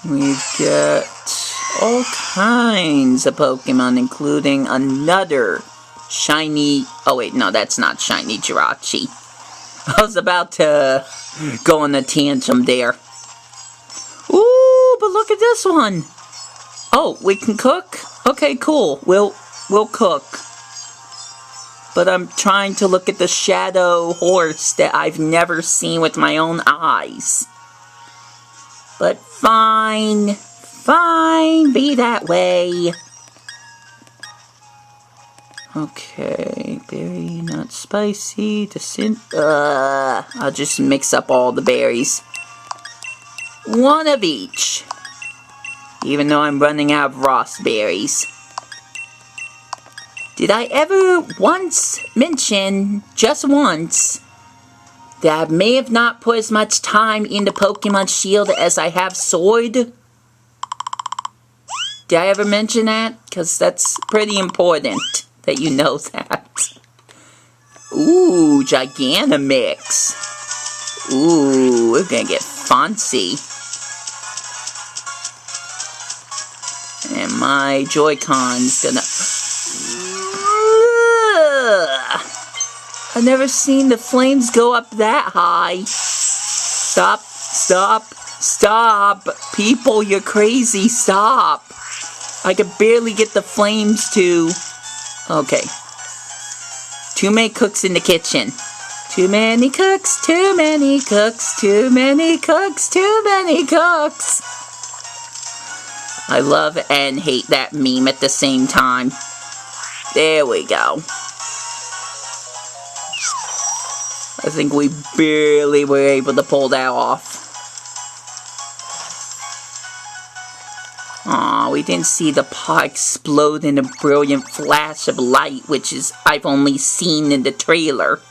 [SPEAKER 1] We've got all kinds of Pokemon, including another shiny... Oh wait, no, that's not shiny Jirachi. I was about to go on a tantrum there. Ooh, but look at this one. Oh, we can cook? Okay, cool. We'll cook. But I'm trying to look at the shadow horse that I've never seen with my own eyes. But fine. Fine, be that way. Okay, berry, not spicy, I'll just mix up all the berries. 1 of each. Even though I'm running out of raspberries. Did I ever once mention, just once, that I may have not put as much time into Pokemon Shield as I have Sword? Did I ever mention that? Because that's pretty important that you know that. Ooh, Gigantomix. Ooh, we're gonna get fancy. And my Joy-Con's gonna... I've never seen the flames go up that high. Stop, stop, stop. People, you're crazy, stop. I could barely get the flames to... Okay. Too many cooks in the kitchen. Too many cooks, too many cooks, too many cooks, too many cooks. I love and hate that meme at the same time. There we go. I think we barely were able to pull that off. Aw, we didn't see the pot explode in a brilliant flash of light, which is I've only seen in the trailer.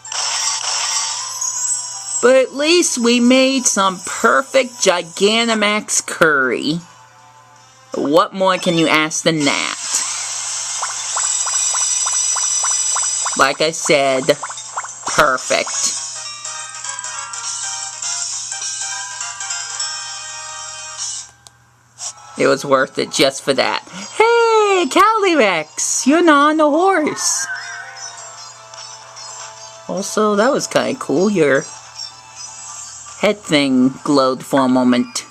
[SPEAKER 1] But at least we made some perfect Gigantamax curry. What more can you ask than that? Like I said, perfect. It was worth it just for that. Hey, Calyrex! You're not on a horse! Also, that was kinda cool. Your head thing glowed for a moment.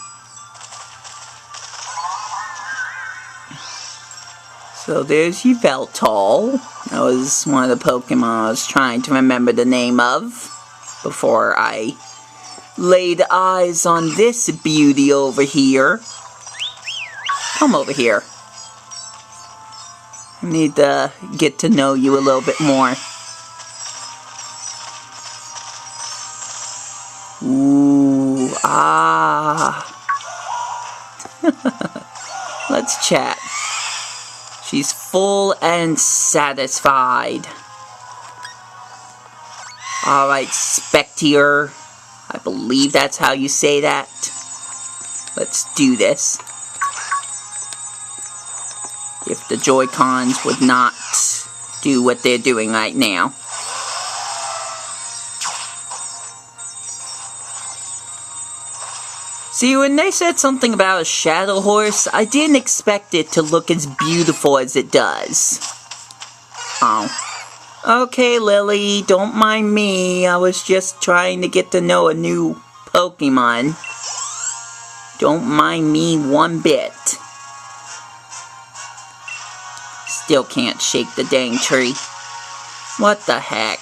[SPEAKER 1] So there's Yveltal. That was one of the Pokemon I was trying to remember the name of before I laid eyes on this beauty over here. Come over here. I need to get to know you a little bit more. Ooh, ah. Let's chat. She's full and satisfied. Alright, Spectier. I believe that's how you say that. Let's do this. If the Joy-Cons would not do what they're doing right now. See, when they said something about a shadow horse, I didn't expect it to look as beautiful as it does. Oh. Okay, Lily, don't mind me. I was just trying to get to know a new Pokemon. Don't mind me one bit. Still can't shake the dang tree. What the heck?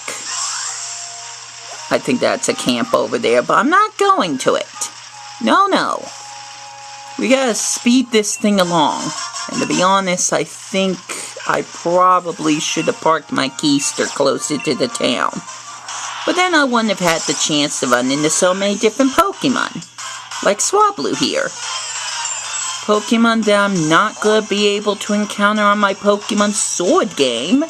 [SPEAKER 1] I think that's a camp over there, but I'm not going to it. No. We gotta speed this thing along. And to be honest, I think I probably should have parked my keister closer to the town. But then I wouldn't have had the chance to run into so many different Pokemon. Like Swablu here. Pokemon that I'm not going to be able to encounter on my Pokemon Sword game,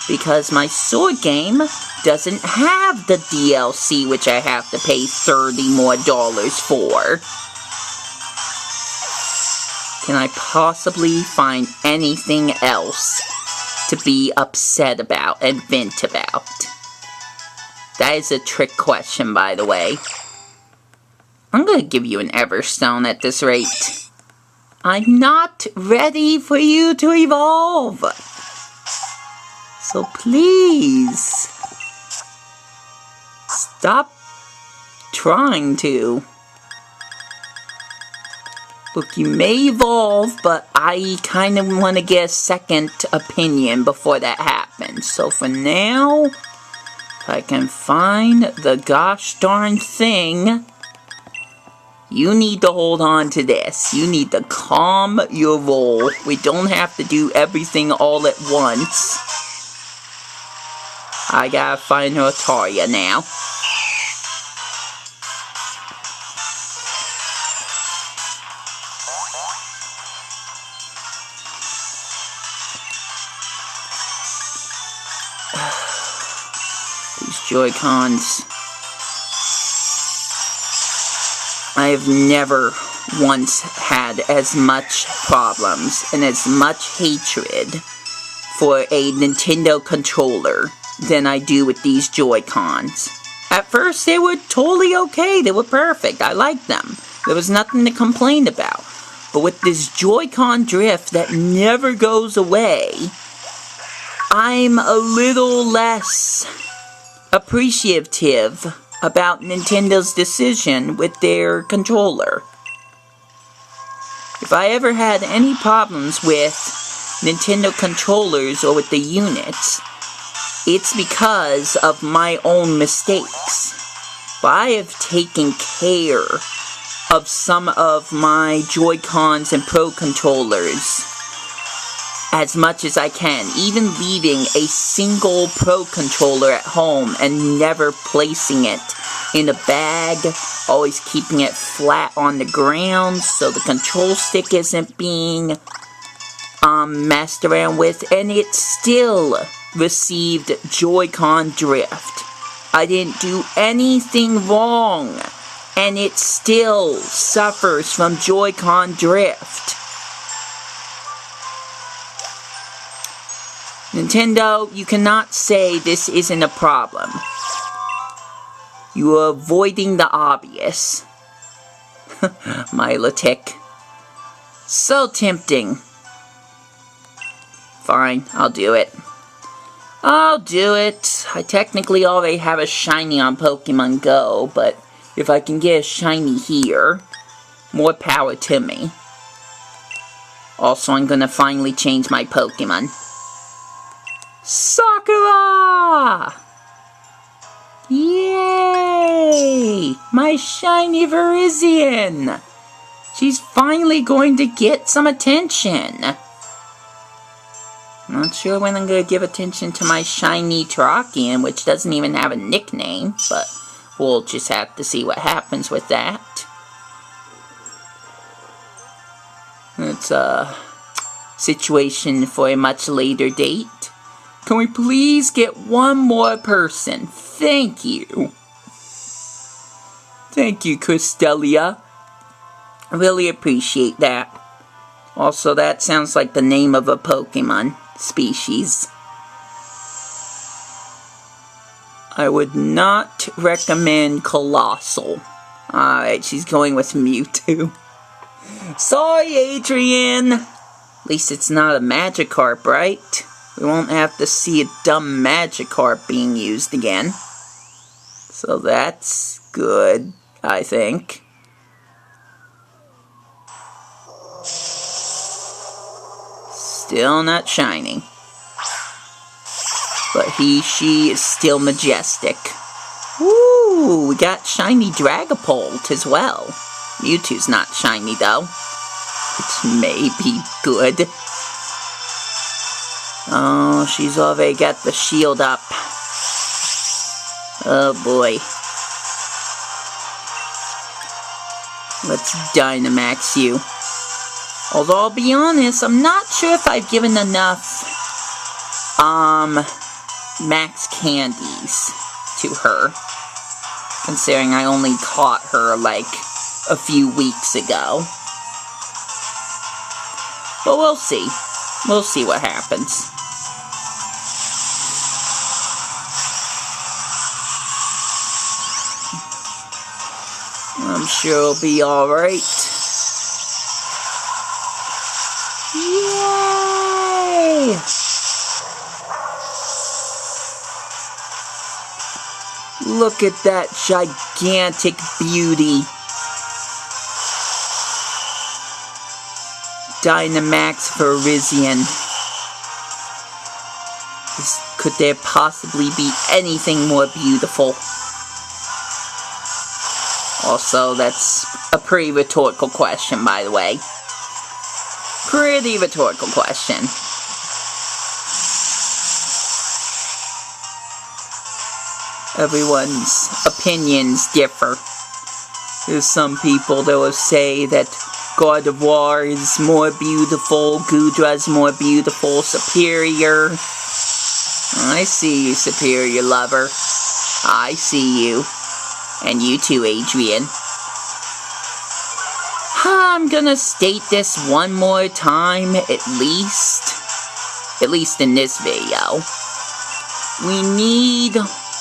[SPEAKER 1] because my Sword game doesn't have the DLC, which I have to pay $30 more for. Can I possibly find anything else to be upset about and vent about? That is a trick question, by the way. I'm going to give you an Everstone at this rate. I'm not ready for you to evolve. So please, stop trying to. Look, you may evolve, but I kind of want to get a second opinion before that happens. So for now, if I can find the gosh darn thing, you need to hold on to this. You need to calm your roll. We don't have to do everything all at once. I gotta find Rotaria now. These Joy-Cons. I have never once had as much problems and as much hatred for a Nintendo controller than I do with these Joy-Cons. At first, they were totally okay. They were perfect. I liked them. There was nothing to complain about. But with this Joy-Con drift that never goes away, I'm a little less appreciative about Nintendo's decision with their controller. If I ever had any problems with Nintendo controllers or with the units, it's because of my own mistakes. But I have taken care of some of my Joy-Cons and Pro controllers as much as I can, even leaving a single Pro controller at home and never placing it in a bag, always keeping it flat on the ground so the control stick isn't being messed around with, and it still received Joy-Con drift. I didn't do anything wrong, and it still suffers from Joy-Con drift. Nintendo, you cannot say this isn't a problem. You are avoiding the obvious. Milotic. So tempting. Fine, I'll do it. I'll do it. I technically already have a shiny on Pokemon Go, but if I can get a shiny here, more power to me. Also, I'm gonna finally change my Pokemon. Sakura! Yay! My shiny Virizion! She's finally going to get some attention. Not sure when I'm going to give attention to my shiny Terrakion, which doesn't even have a nickname, but we'll just have to see what happens with that. It's a situation for a much later date. Can we please get one more person? Thank you. Thank you, Cristelia. I really appreciate that. Also, that sounds like the name of a Pokemon species. I would not recommend Colossal. Alright, she's going with Mewtwo. Sorry, Adrian! At least it's not a Magikarp, right? We won't have to see a dumb Magikarp being used again. So that's good, I think. Still not shining. But she is still majestic. Woo! We got shiny Dragapult as well. Mewtwo's not shiny though. Which may be good. Oh, she's already got the shield up. Oh boy. Let's Dynamax you. Although I'll be honest, I'm not sure if I've given enough max candies to her. Considering I only caught her like a few weeks ago. But we'll see. We'll see what happens. I'm sure it'll be alright. Yay! Look at that gigantic beauty. Dynamax Virizion. Could there possibly be anything more beautiful? Also, that's a pretty rhetorical question, by the way. Pretty rhetorical question. Everyone's opinions differ. There's some people that will say that Gardevoir is more beautiful, Goodra's more beautiful, superior. I see you, superior lover. I see you. And you too, Adrian. I'm gonna state this one more time, at least in this video. We need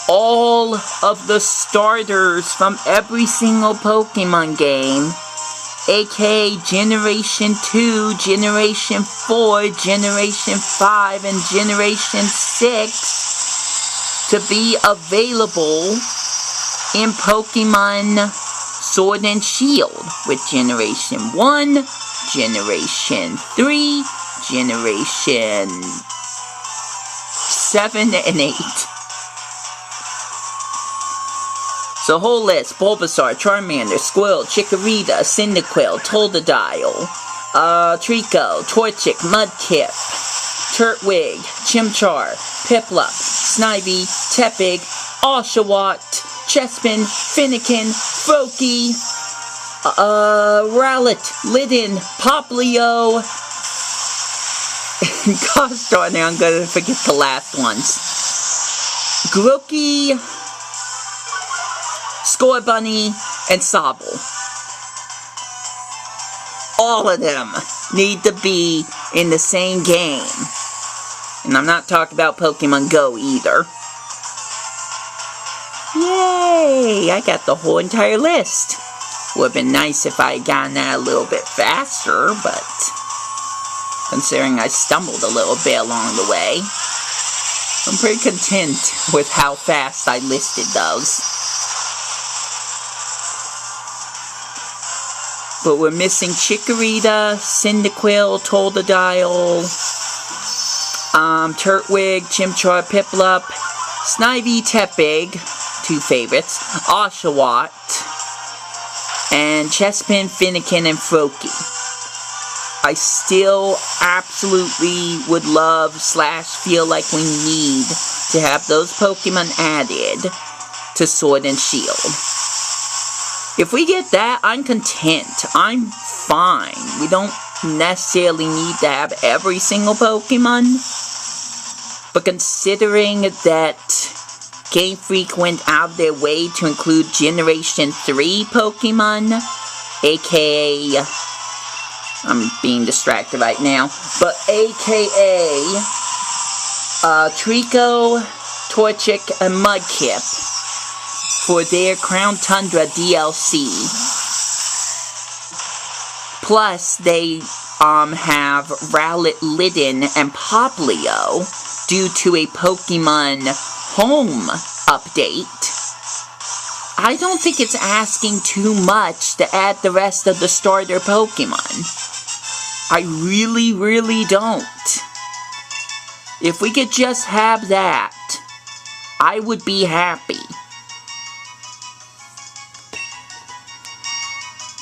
[SPEAKER 1] all of the starters from every single Pokemon game, aka Generation 2, Generation 4, Generation 5, and Generation 6 to be available in Pokemon Sword and Shield with Generation 1, Generation 3, Generation 7, and 8. So whole list: Bulbasaur, Charmander, Squirtle, Chikorita, Cyndaquil, Totodile, Trico, Torchic, Mudkip, Turtwig, Chimchar, Piplup, Snivy, Tepig, Oshawott, Chespin, Finnegan, Froakie, Rowlet, Litten, Poplio, and gosh darn it, I'm gonna forget the last ones. Grookey, Scorbunny, and Sobble. All of them need to be in the same game. And I'm not talking about Pokemon Go either. Yay! I got the whole entire list. Would have been nice if I had gotten that a little bit faster, but considering I stumbled a little bit along the way, I'm pretty content with how fast I listed those. But we're missing Chikorita, Cyndaquil, Totodile, Turtwig, Chimchar, Piplup, Snivy, Tepig, two favorites, Oshawott, and Chespin, Finnegan, and Froakie. I still absolutely would love / feel like we need to have those Pokemon added to Sword and Shield. If we get that, I'm content. I'm fine. We don't necessarily need to have every single Pokemon. But considering that Game Freak went out of their way to include Generation 3 Pokemon, aka... I'm being distracted right now, but aka... Trico, Torchic, and Mudkip, for their Crown Tundra DLC. Plus, they have Rowlet, Litten, and Poplio due to a Pokemon Home update. I don't think it's asking too much to add the rest of the starter Pokemon. I really, really don't. If we could just have that, I would be happy.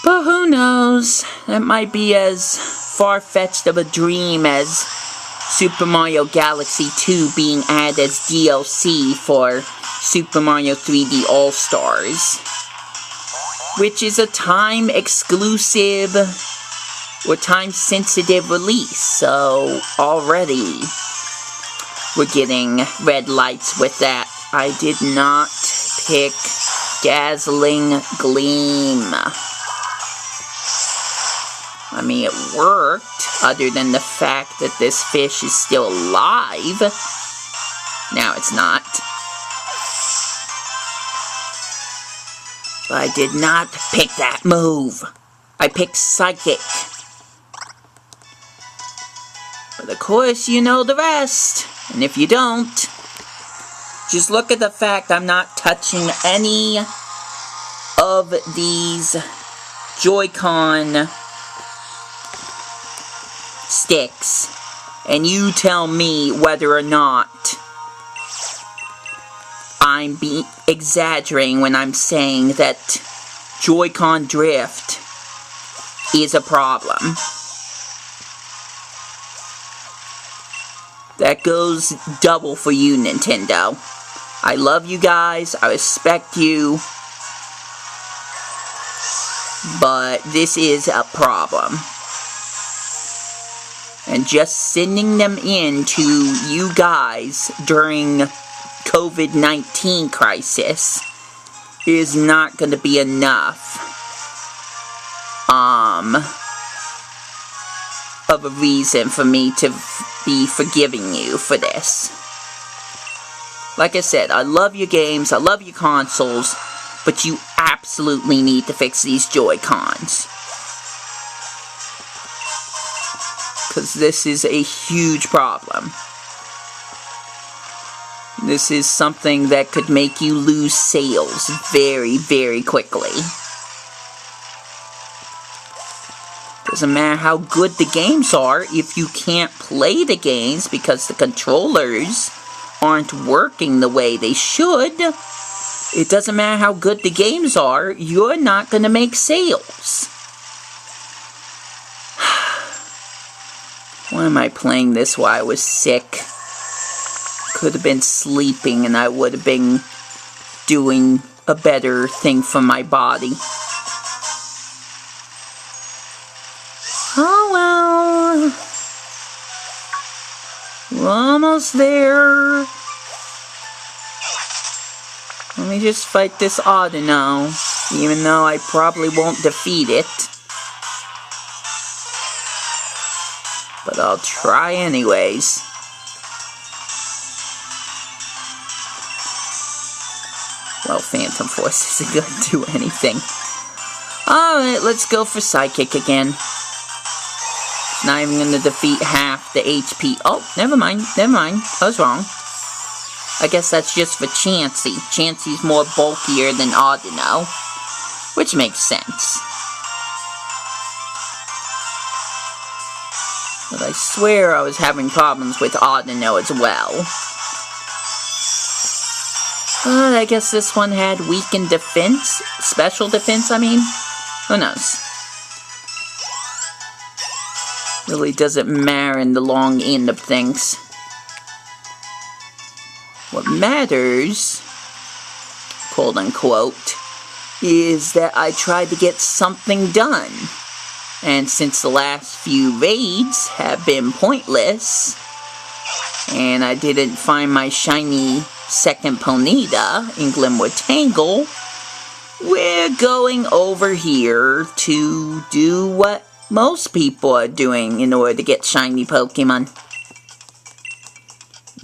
[SPEAKER 1] But who knows? That might be as far-fetched of a dream as Super Mario Galaxy 2 being added as DLC for Super Mario 3D All-Stars, which is a time-exclusive or time-sensitive release, so already we're getting red lights with that. I did not pick Dazzling Gleam. I mean, it worked, other than the fact that this fish is still alive. Now it's not. But I did not pick that move. I picked Psychic. But of course, you know the rest. And if you don't, just look at the fact I'm not touching any of these Joy-Con sticks, and you tell me whether or not I'm exaggerating when I'm saying that Joy-Con drift is a problem. That goes double for you, Nintendo. I love you guys, I respect you, but this is a problem. And just sending them in to you guys during COVID-19 crisis is not going to be enough of a reason for me to be forgiving you for this. Like I said, I love your games, I love your consoles, but you absolutely need to fix these Joy-Cons. Because this is a huge problem. This is something that could make you lose sales very, very quickly. Doesn't matter how good the games are, if you can't play the games because the controllers aren't working the way they should, it doesn't matter how good the games are, you're not going to make sales. Why am I playing this while I was sick? Could have been sleeping and I would have been doing a better thing for my body. Oh well. We're almost there. Let me just fight this Audino, even though I probably won't defeat it. But I'll try anyways. Well, Phantom Force isn't going to do anything. Alright, let's go for Psychic again. It's not even going to defeat half the HP. Oh, never mind, never mind. I was wrong. I guess that's just for Chansey. Chansey's more bulkier than Audino, which makes sense. But I swear I was having problems with Audino as well. But I guess this one had weakened defense? Special defense, I mean? Who knows? Really doesn't matter in the long end of things. What matters, quote unquote, is that I tried to get something done. And since the last few raids have been pointless, and I didn't find my shiny second Ponyta in Glimwood Tangle, we're going over here to do what most people are doing in order to get shiny Pokemon.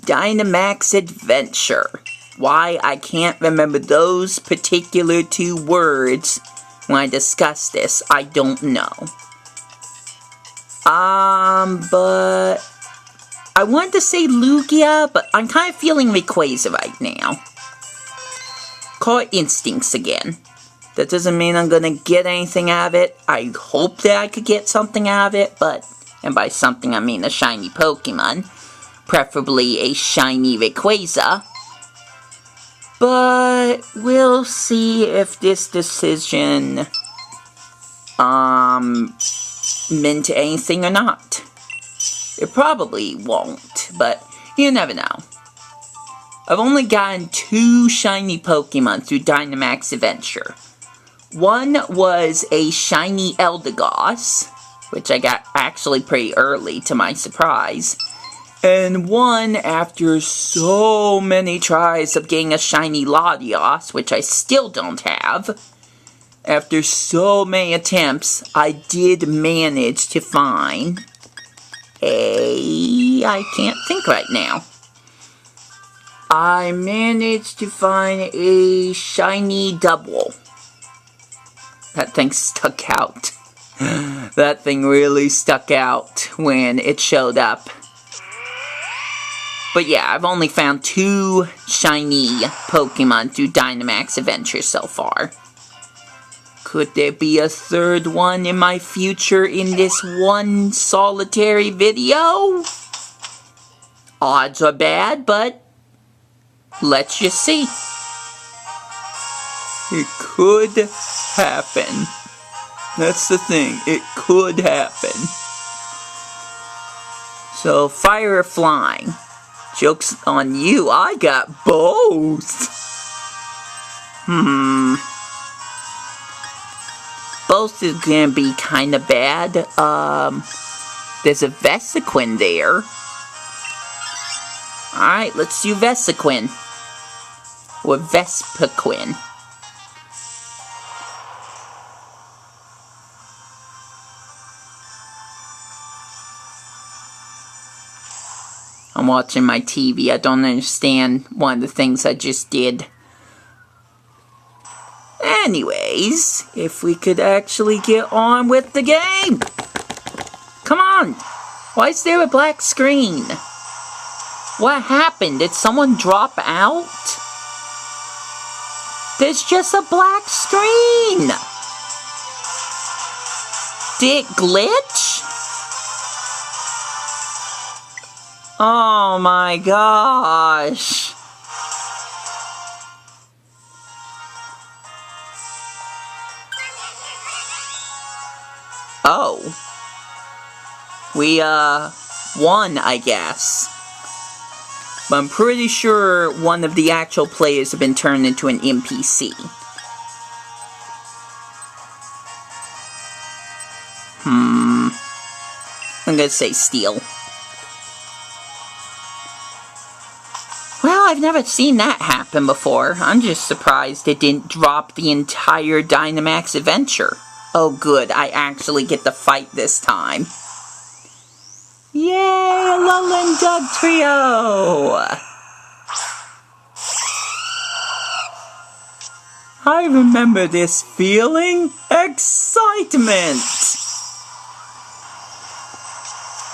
[SPEAKER 1] Dynamax Adventure. Why I can't remember those particular 2 words when I discuss this, I don't know. But I wanted to say Lugia, but I'm kind of feeling Rayquaza right now. Call it Instincts again. That doesn't mean I'm gonna get anything out of it. I hope that I could get something out of it, but, and by something I mean a shiny Pokemon. Preferably a shiny Rayquaza. But we'll see if this decision meant anything or not. It probably won't, but you never know. I've only gotten 2 shiny Pokemon through Dynamax Adventure. One was a shiny Eldegoss, which I got actually pretty early to my surprise. And one after so many tries of getting a shiny Latios, which I still don't have. After so many attempts, I did manage to find I can't think right now. I managed to find a shiny Double. That thing stuck out. That thing really stuck out when it showed up. But yeah, I've only found 2 shiny Pokemon through Dynamax Adventure so far. Could there be a 3rd one in my future in this one solitary video? Odds are bad, but let's just see. It could happen. That's the thing. It could happen. So, fire or flying? Joke's on you. I got both. Both is gonna be kinda bad. There's a Vesequin there. Alright, let's do Vesequin. Or Vespiquin. I'm watching my TV. I don't understand one of the things I just did. Anyways, if we could actually get on with the game. Come on. Why is there a black screen? What happened? Did someone drop out? There's just a black screen. Did it glitch? Oh my gosh. Oh. We, won, I guess. But I'm pretty sure one of the actual players have been turned into an NPC. I'm gonna say Steel. Well, I've never seen that happen before. I'm just surprised it didn't drop the entire Dynamax Adventure. Oh good, I actually get to fight this time. Yay, Alolan Dug Trio! I remember this feeling. Excitement!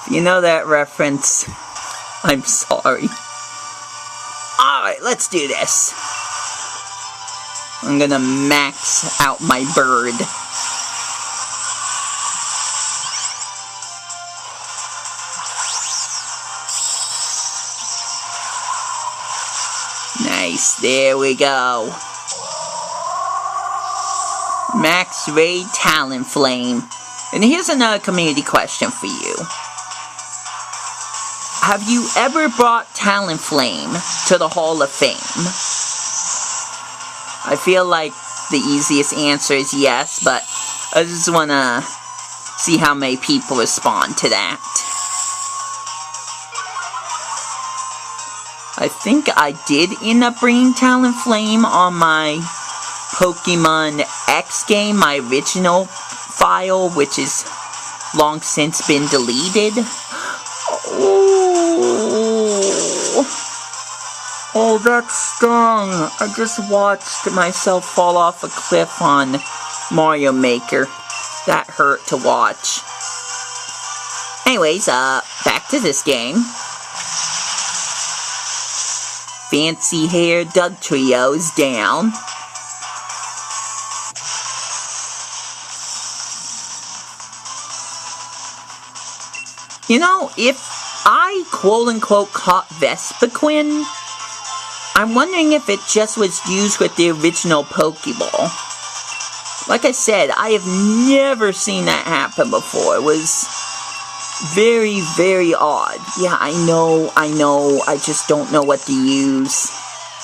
[SPEAKER 1] If you know that reference, I'm sorry. Alright, let's do this. I'm gonna max out my bird. Nice, there we go. Max Raid Talonflame. And here's another community question for you. Have you ever brought Talonflame to the Hall of Fame? I feel like the easiest answer is yes, but I just want to see how many people respond to that. I think I did end up bringing Talonflame on my Pokemon X game, my original file, which is long since been deleted. Oh, that stung! I just watched myself fall off a cliff on Mario Maker. That hurt to watch. Anyways, back to this game. Fancy Hair Doug Trio is down. You know, if I quote-unquote caught Vespiquen, I'm wondering if it just was used with the original Pokeball. Like I said, I have never seen that happen before. It was very, very odd. Yeah, I know, I just don't know what to use.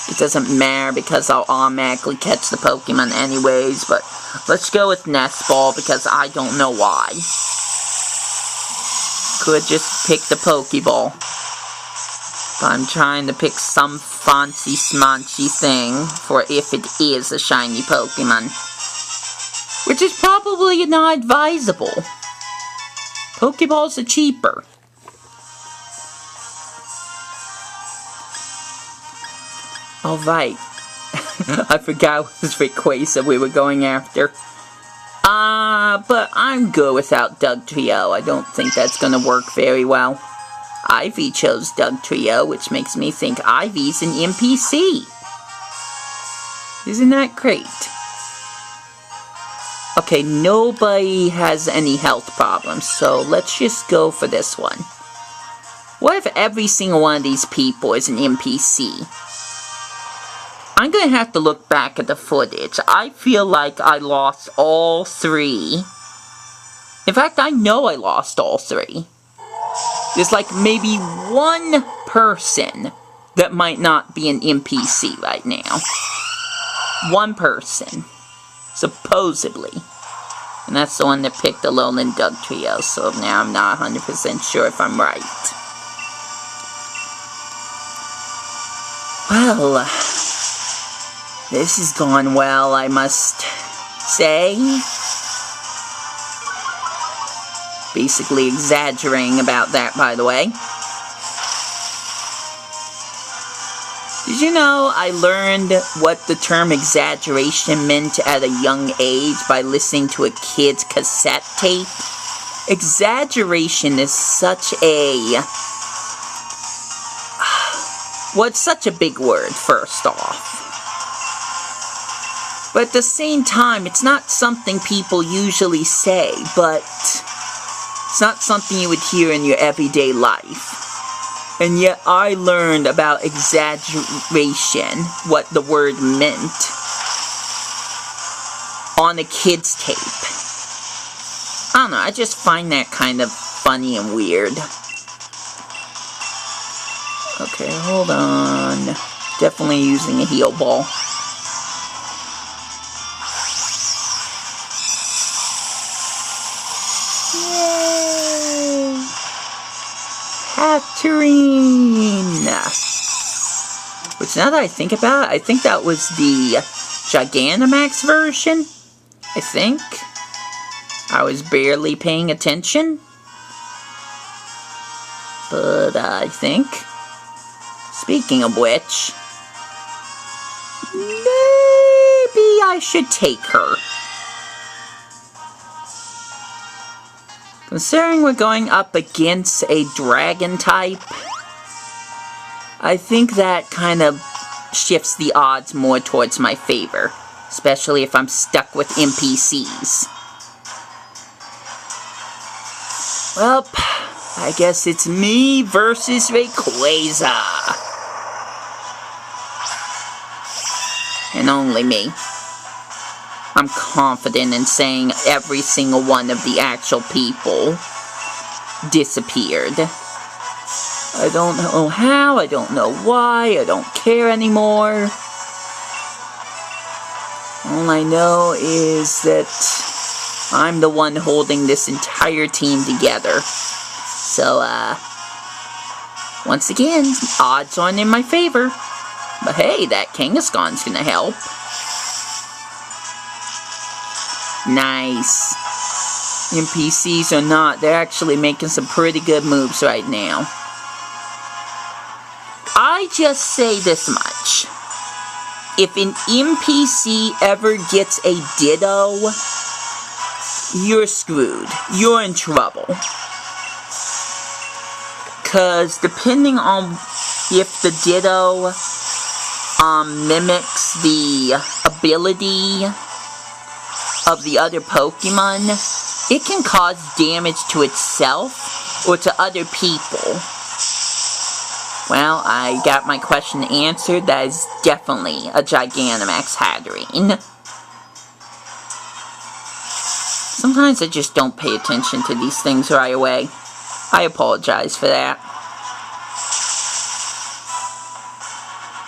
[SPEAKER 1] It doesn't matter because I'll automatically catch the Pokemon anyways, but let's go with Nest Ball because I don't know why. Could just pick the Pokeball. But I'm trying to pick some fancy smanchy thing for if it is a shiny Pokemon. Which is probably not advisable. Pokeballs are cheaper. Alright. I forgot it was Rayquaza we were going after. But I'm good without Doug Trio. I don't think that's gonna work very well. Ivy chose Doug Trio, which makes me think Ivy's an NPC. Isn't that great? Okay, nobody has any health problems, so let's just go for this one. What if every single one of these people is an NPC? I'm gonna have to look back at the footage. I feel like I lost all three. In fact, I know I lost all three. There's like maybe one person that might not be an NPC right now. One person. Supposedly. And that's the one that picked the Lowland Doug Trio, so now I'm not 100% sure if I'm right. Well, this has gone well, I must say. Basically exaggerating about that, by the way. Did you know I learned what the term exaggeration meant at a young age by listening to a kid's cassette tape? Exaggeration is such a... well, it's such a big word, first off. But at the same time, it's not something people usually say, but it's not something you would hear in your everyday life. And yet I learned about exaggeration, what the word meant, on a kid's tape. I don't know, I just find that kind of funny and weird. Okay, hold on. Definitely using a heal ball. Yay! Hatterene! Which, now that I think about it, I think that was the Gigantamax version. I think. I was barely paying attention. But I think. Speaking of which, maybe I should take her. Considering we're going up against a dragon type, I think that kind of shifts the odds more towards my favor. Especially if I'm stuck with NPCs. Well, I guess it's me versus Rayquaza. And only me. I'm confident in saying every single one of the actual people disappeared. I don't know how, I don't know why, I don't care anymore. All I know is that I'm the one holding this entire team together. So, once again, odds aren't in my favor. But hey, that Kangaskhan's gonna help. Nice. NPCs or not, they're actually making some pretty good moves right now. I I just say this much. If an NPC ever gets a Ditto, you're screwed. You're in trouble. Because depending on if the Ditto mimics the ability of the other Pokemon, it can cause damage to itself or to other people. Well, I got my question answered. That is definitely a Gigantamax Hatterene. Sometimes I just don't pay attention to these things right away. I apologize for that.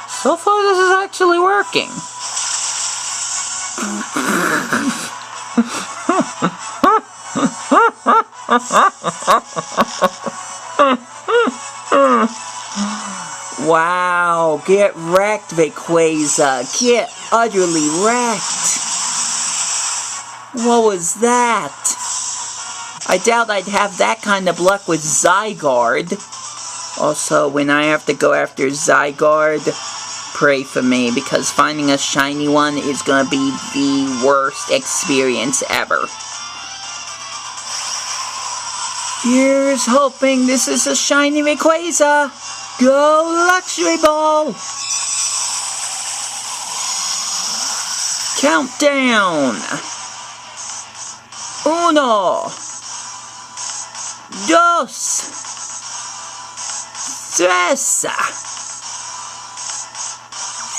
[SPEAKER 1] So far, this is actually working. Wow, get wrecked, Rayquaza. Get utterly wrecked. What was that? I doubt I'd have that kind of luck with Zygarde. Also, when I have to go after Zygarde, pray for me, because finding a shiny one is gonna be the worst experience ever. Here's hoping this is a shiny Rayquaza. Go Luxury Ball! Countdown! 1, 2, 3.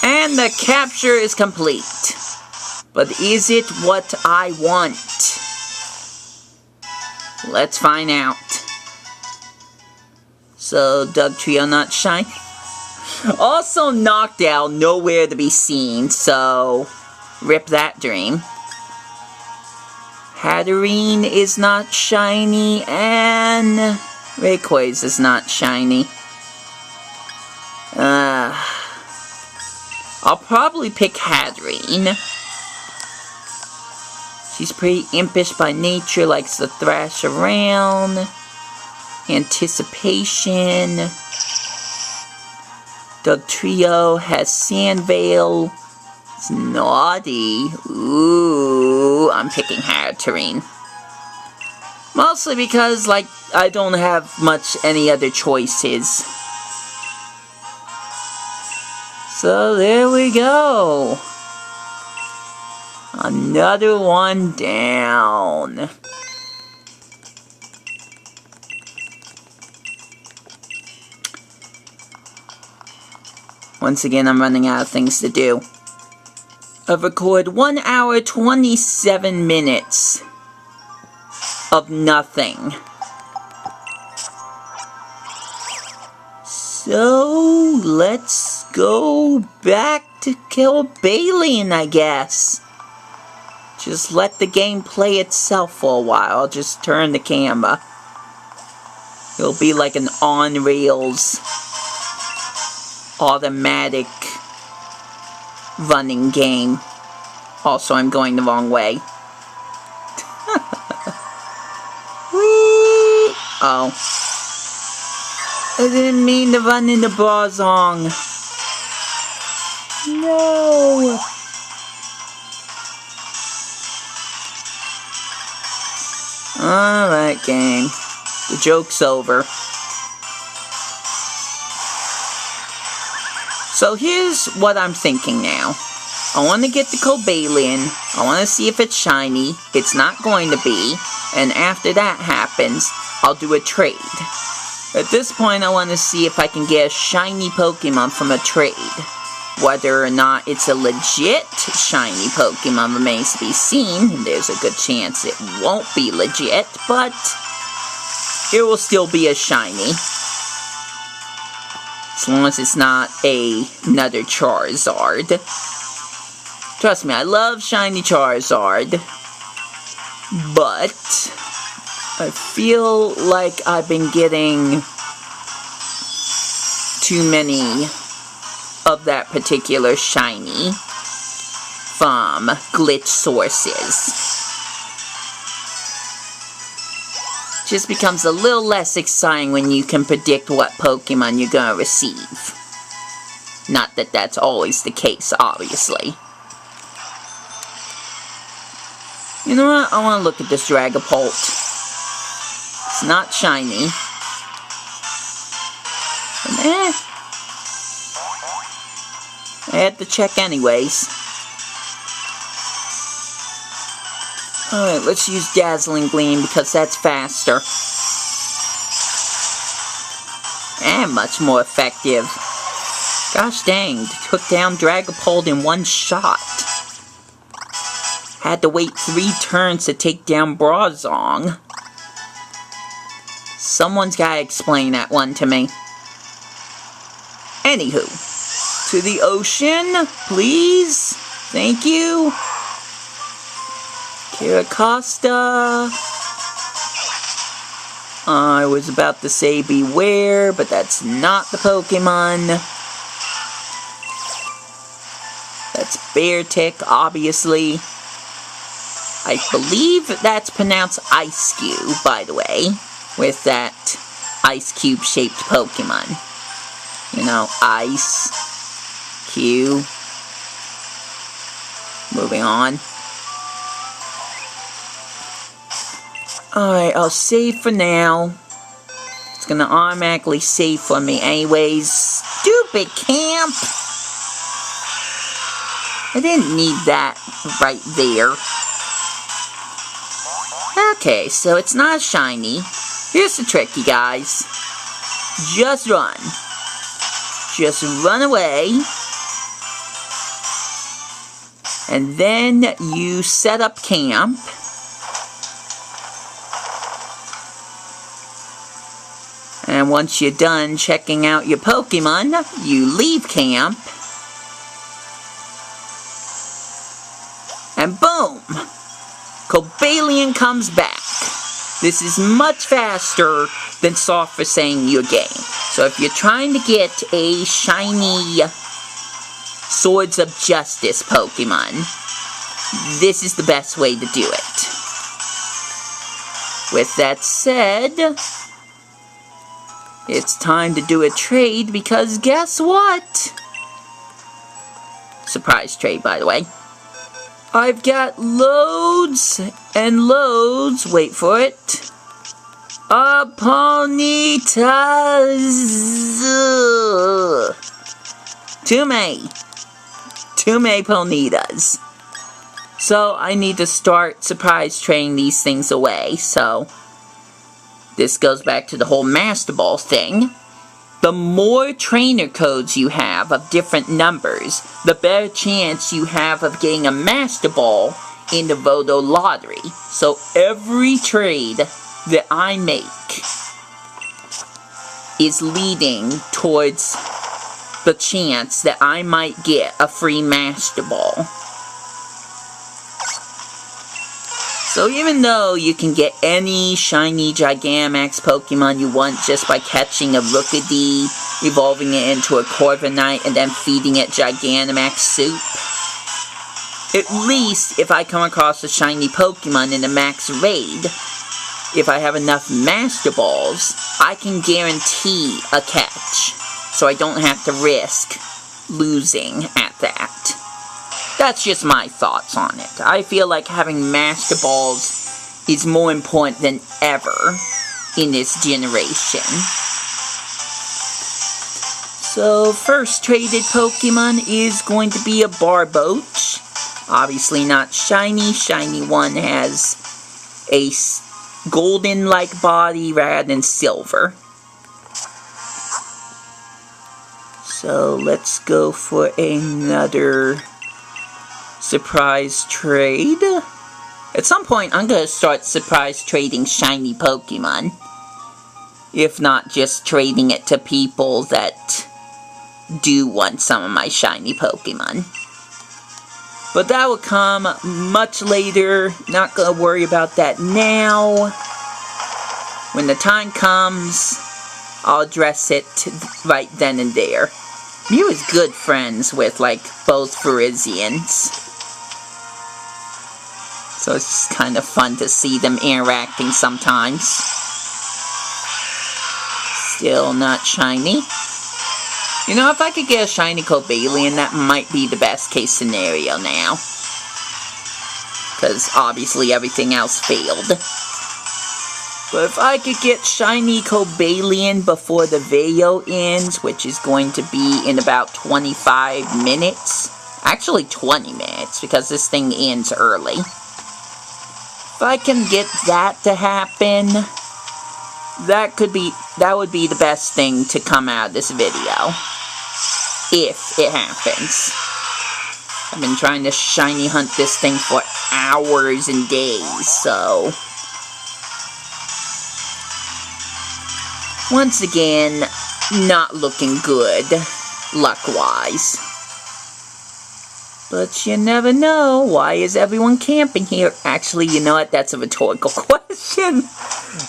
[SPEAKER 1] And the capture is complete. But is it what I want? Let's find out. So, Dugtrio not shiny. Also, Knockdown nowhere to be seen, so rip that dream. Hatterene is not shiny, and Rayquaza is not shiny. I'll probably pick Hatterene. She's pretty impish by nature, likes to thrash around. Anticipation. Dugtrio has Sandveil. It's naughty. Ooh, I'm picking Hatterene. Mostly because, like, I don't have much any other choices. So there we go. Another one down. Once again, I'm running out of things to do. I've recorded 1 hour, 27 minutes of nothing. So, let's go back to Cobalion, I guess. Just let the game play itself for a while. I'll just turn the camera. It'll be like an on-rails automatic running game. Also, I'm going the wrong way. Whee! Oh. I didn't mean to run into Brazong. No! Alright, game. The joke's over. So here's what I'm thinking now. I want to get the Cobalion. I want to see if it's shiny. It's not going to be. And after that happens, I'll do a trade. At this point, I want to see if I can get a shiny Pokemon from a trade. Whether or not it's a legit shiny Pokemon remains to be seen. There's a good chance it won't be legit, but it will still be a shiny. As long as it's not another Charizard. Trust me, I love shiny Charizard. But I feel like I've been getting too many of that particular shiny from glitch sources. Just becomes a little less exciting when you can predict what Pokemon you're gonna receive. Not that that's always the case, obviously. You know what? I want to look at this Dragapult. It's not shiny. And I had to check anyways. Alright, let's use Dazzling Gleam because that's faster. And much more effective. Gosh dang, took down Dragapult in one shot. Had to wait 3 turns to take down Brazong. Someone's gotta explain that one to me. Anywho, to the ocean, please. Thank you. Kiracosta. I was about to say Beware, but that's not the Pokemon. That's Beartic, obviously. I believe that's pronounced Ice Cube, by the way, with that ice cube shaped Pokemon. You know, Ice Cube. Moving on. Alright, I'll save for now. It's gonna automatically save for me anyways. Stupid camp! I didn't need that right there. Okay, so it's not shiny. Here's the trick, you guys. Just run. Just run away. And then you set up camp. And once you're done checking out your Pokemon, you leave camp. And boom! Cobalion comes back. This is much faster than Soft for saying your game. So if you're trying to get a shiny Swords of Justice Pokemon, this is the best way to do it. With that said, it's time to do a trade because guess what? Surprise trade, by the way. I've got loads and loads, wait for it, of Ponytas. Too many Ponytas. So I need to start surprise trading these things away, so this goes back to the whole Master Ball thing. The more trainer codes you have of different numbers, the better chance you have of getting a Master Ball in the Vodo Lottery. So every trade that I make is leading towards the chance that I might get a free Master Ball. So even though you can get any shiny Gigantamax Pokemon you want just by catching a Rookidee, evolving it into a Corviknight, and then feeding it Gigantamax soup, at least if I come across a shiny Pokemon in a max raid, if I have enough Master Balls, I can guarantee a catch, so I don't have to risk losing at that. That's just my thoughts on it. I feel like having Master Balls is more important than ever in this generation. So, first traded Pokemon is going to be a Barboach. Obviously not shiny. Shiny one has a golden-like body rather than silver. So, let's go for another surprise trade. At some point, I'm going to start surprise trading shiny Pokemon. If not just trading it to people that do want some of my shiny Pokemon. But that will come much later. Not going to worry about that now. When the time comes, I'll address it right then and there. Mew is good friends with, like, both Virizions. So it's just kind of fun to see them interacting sometimes. Still not shiny. You know, if I could get a shiny Cobalion, that might be the best case scenario now. Because obviously everything else failed. But if I could get shiny Cobalion before the video ends, which is going to be in about 25 minutes. Actually 20 minutes, because this thing ends early. If I can get that to happen, that would be the best thing to come out of this video. If it happens. I've been trying to shiny hunt this thing for hours and days, so... Once again, not looking good, luck-wise. But you never know. Why is everyone camping here? Actually, you know what? That's a rhetorical question.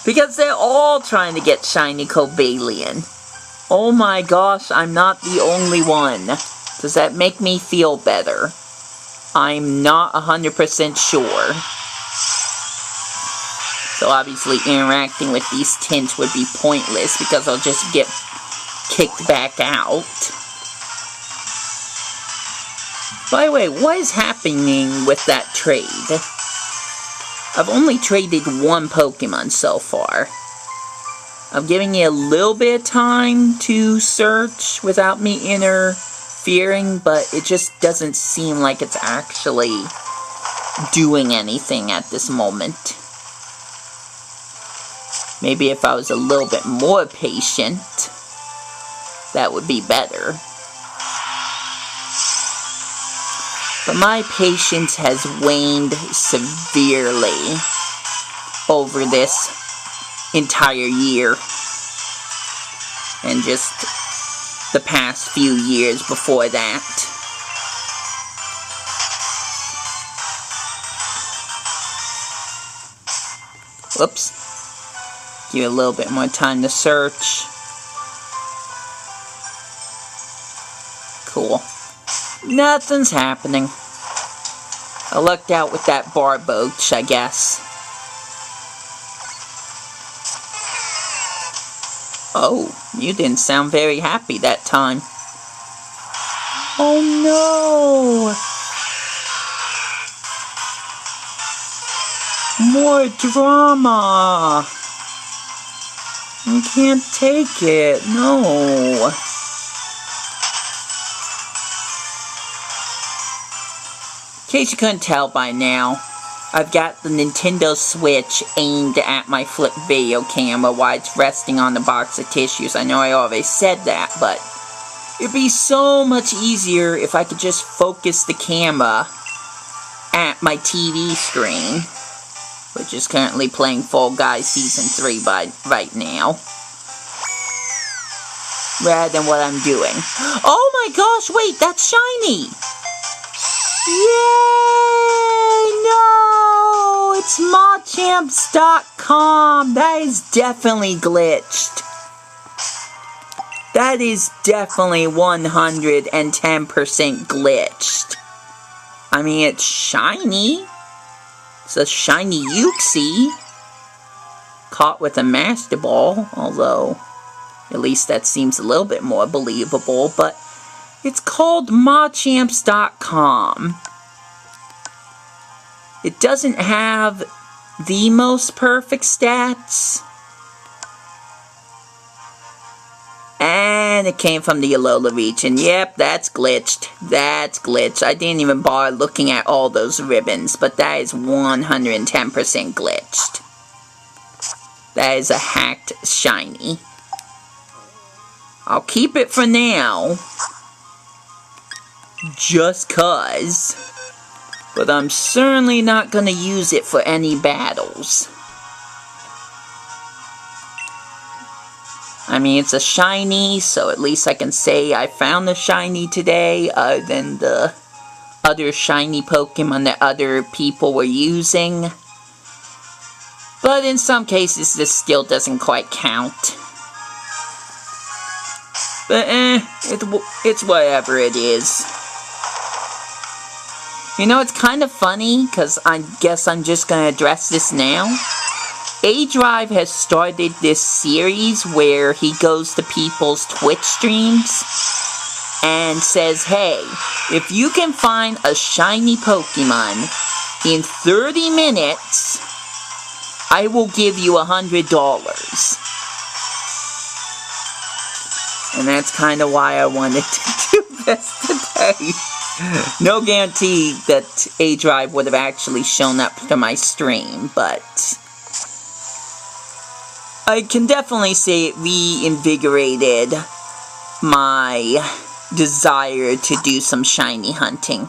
[SPEAKER 1] Because they're all trying to get shiny Cobalion. Oh my gosh, I'm not the only one. Does that make me feel better? I'm not 100% sure. So obviously interacting with these tints would be pointless because I'll just get kicked back out. By the way, what is happening with that trade? I've only traded one Pokemon so far. I'm giving it a little bit of time to search without me interfering, but it just doesn't seem like it's actually doing anything at this moment. Maybe if I was a little bit more patient, that would be better. But my patience has waned severely over this entire year. And just the past few years before that. Whoops. Give it a little bit more time to search. Cool. Nothing's happening. I lucked out with that Barboach, I guess. Oh, you didn't sound very happy that time. Oh no! More drama! I can't take it, no. In case you couldn't tell by now, I've got the Nintendo Switch aimed at my flip video camera while it's resting on the box of tissues. I know I already said that, but it'd be so much easier if I could just focus the camera at my TV screen, which is currently playing Fall Guys Season 3 right now, rather than what I'm doing. Oh my gosh, wait, that's shiny! Yay! No! It's Machamps.com! That is definitely glitched. That is definitely 110% glitched. I mean, it's shiny. It's a shiny Uxie. Caught with a Master Ball, although at least that seems a little bit more believable, but it's called Machamps.com. It doesn't have the most perfect stats. And it came from the Alola region. Yep, that's glitched. That's glitched. I didn't even bother looking at all those ribbons, but that is 110% glitched. That is a hacked shiny. I'll keep it for now. Just 'cause. But I'm certainly not gonna use it for any battles. I mean, it's a shiny, so at least I can say I found a shiny today, other than the other shiny Pokemon that other people were using. But in some cases, this still doesn't quite count. But it's whatever it is. You know, it's kind of funny, because I guess I'm just going to address this now. A-Drive has started this series where he goes to people's Twitch streams and says, hey, if you can find a shiny Pokemon in 30 minutes, I will give you $100. And that's kind of why I wanted to do this today. No guarantee that A-Drive would have actually shown up to my stream, but I can definitely say it reinvigorated my desire to do some shiny hunting.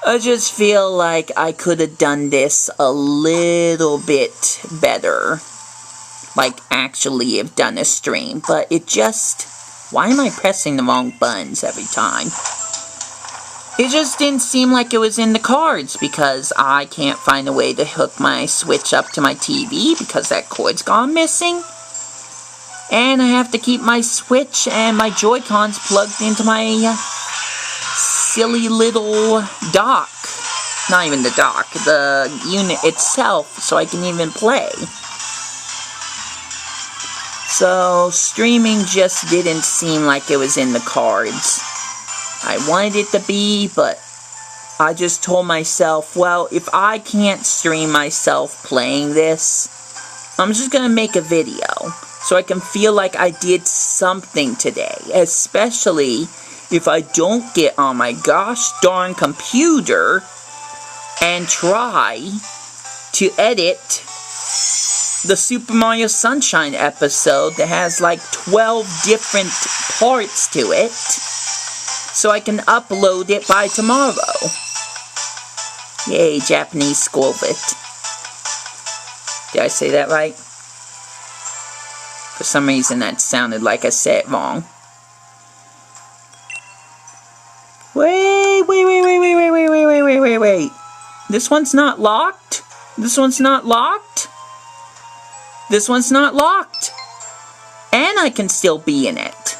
[SPEAKER 1] I just feel like I could have done this a little bit better. Like, actually have done a stream, but it just... Why am I pressing the wrong buttons every time? It just didn't seem like it was in the cards, because I can't find a way to hook my Switch up to my TV, because that cord's gone missing. And I have to keep my Switch and my Joy-Cons plugged into my silly little dock. Not even the dock, the unit itself, so I can even play. So, streaming just didn't seem like it was in the cards. I wanted it to be, but I just told myself, well, if I can't stream myself playing this, I'm just gonna make a video, so I can feel like I did something today, especially if I don't get on my gosh darn computer and try to edit the Super Mario Sunshine episode that has like 12 different parts to it, so I can upload it by tomorrow. Yay, Japanese Scorvit. Did I say that right? For some reason that sounded like I said it wrong. Wait. This one's not locked? This one's not locked? This one's not locked. And I can still be in it.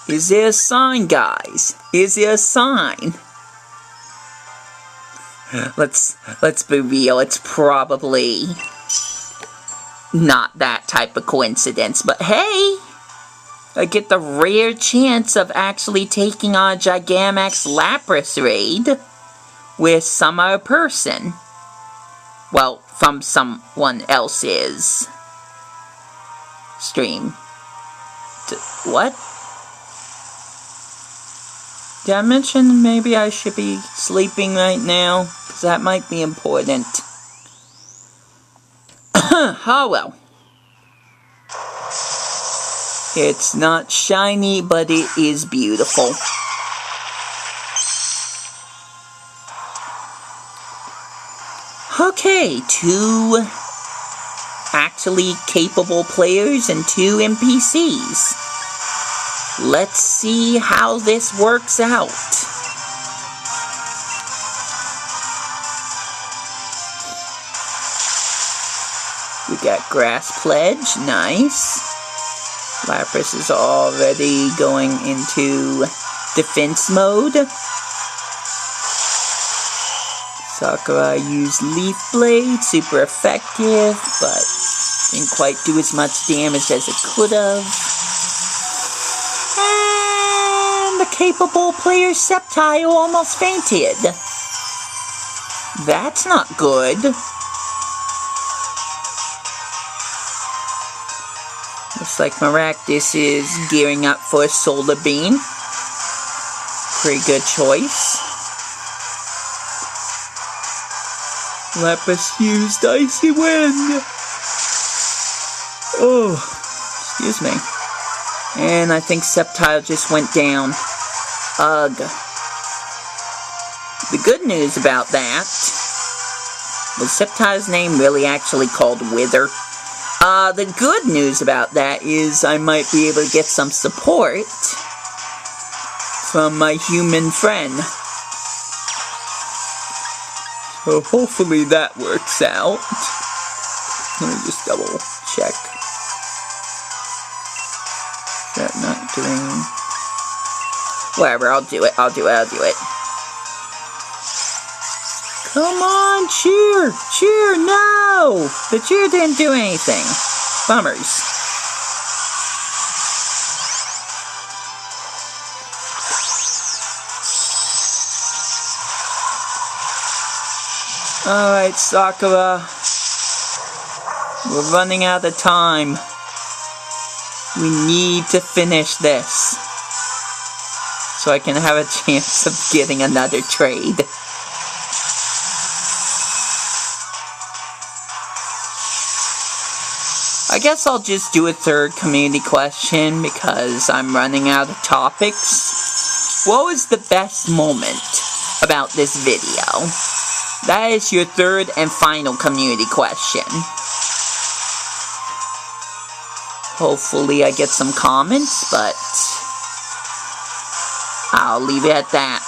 [SPEAKER 1] Is there a sign, guys? Is there a sign? Let's be real. It's probably not that type of coincidence. But hey, I get the rare chance of actually taking on a Gigamax Lapras raid with some other person. Well, from someone else's stream. What? Did I mention maybe I should be sleeping right now? Because that might be important. Oh well. It's not shiny, but it is beautiful. Okay, 2 actually capable players and 2 NPCs. Let's see how this works out. We got Grass Pledge, nice. Lapras is already going into defense mode. Sakura used Leaf Blade, super effective, but didn't quite do as much damage as it could have. And the capable player Sceptile almost fainted. That's not good. Looks like Maractus is gearing up for a Solar Beam. Pretty good choice. Lapras used Icy Wind. Oh, excuse me. And I think Sceptile just went down. Ugh. The good news about that was Sceptile's name really actually called Wither. The good news about that is I might be able to get some support from my human friend. So hopefully that works out. Let me just double check. Is that not doing... Whatever, I'll do it. Come on, cheer! Cheer, no! The cheer didn't do anything. Bummers. Alright, Sakura. We're running out of time. We need to finish this, so I can have a chance of getting another trade. I guess I'll just do a third community question because I'm running out of topics. What was the best moment about this video? That is your third and final community question. Hopefully I get some comments, but I'll leave it at that.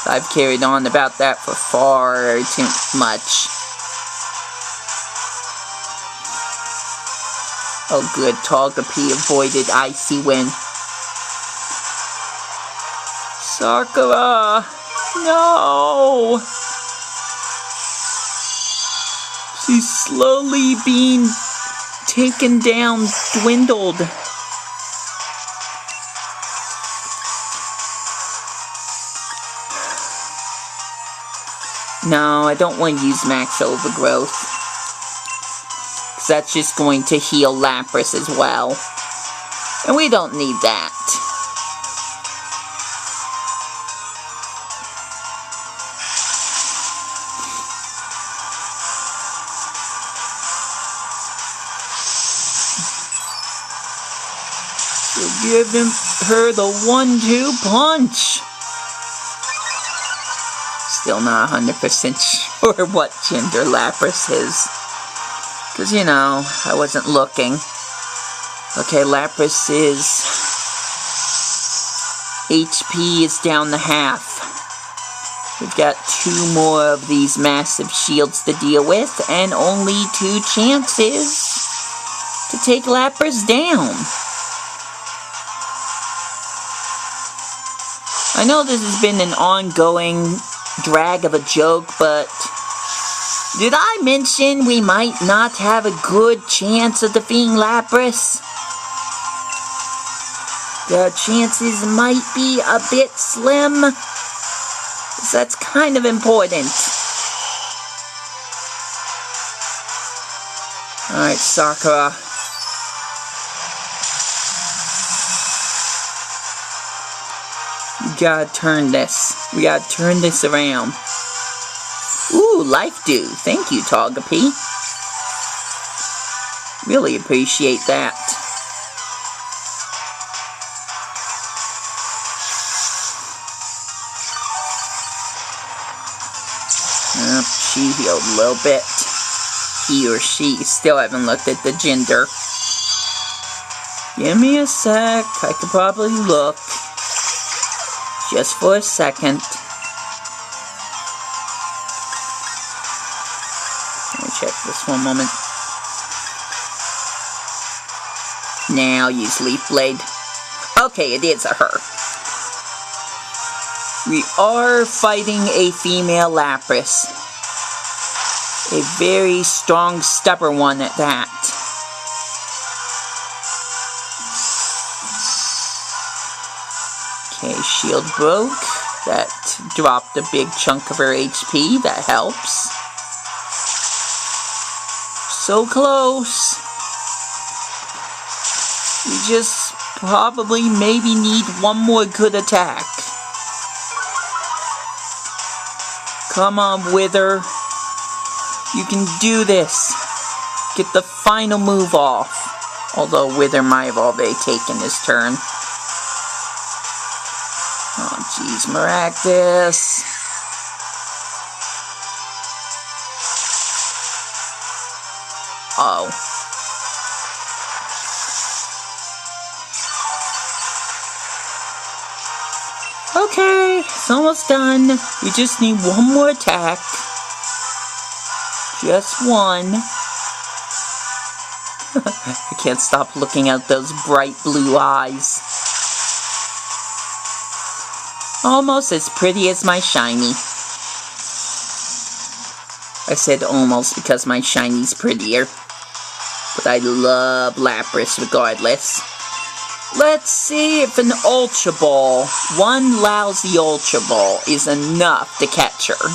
[SPEAKER 1] I've carried on about that for far too much. Oh good, Togepi avoided Icy Wind. Sakura! No! She's slowly being taken down, dwindled. No, I don't want to use Max Overgrowth. Because that's just going to heal Lapras as well. And we don't need that. We're giving her the 1-2 punch. Still not 100% sure what gender Lapras is. Because, you know, I wasn't looking. Okay, Lapras is... HP is down to half. We've got 2 more of these massive shields to deal with, and only 2 chances to take Lapras down. I know this has been an ongoing drag of a joke, but did I mention we might not have a good chance of defeating Lapras? The chances might be a bit slim, because that's kind of important. Alright, Sakura. We gotta turn this. We gotta turn this around. Ooh, Life Dew. Thank you, Togepi. Really appreciate that. She healed a little bit. He or she. Still haven't looked at the gender. Give me a sec. I could probably look. Just for a second. Let me check this one moment. Now use Leaf Blade. Okay, it is a her. We are fighting a female Lapras. A very strong, stubborn one at that. Okay, shield broke. That dropped a big chunk of her HP. That helps. So close. We just probably maybe need one more good attack. Come on, Wither. You can do this. Get the final move off. Although Wither might have already taken his turn. Oh, jeez, Maractus. Oh. Okay, it's almost done. We just need one more attack. Just one. I can't stop looking at those bright blue eyes. Almost as pretty as my shiny. I said almost because my shiny's prettier. But I love Lapras regardless. Let's see if an Ultra Ball, one lousy Ultra Ball, is enough to catch her.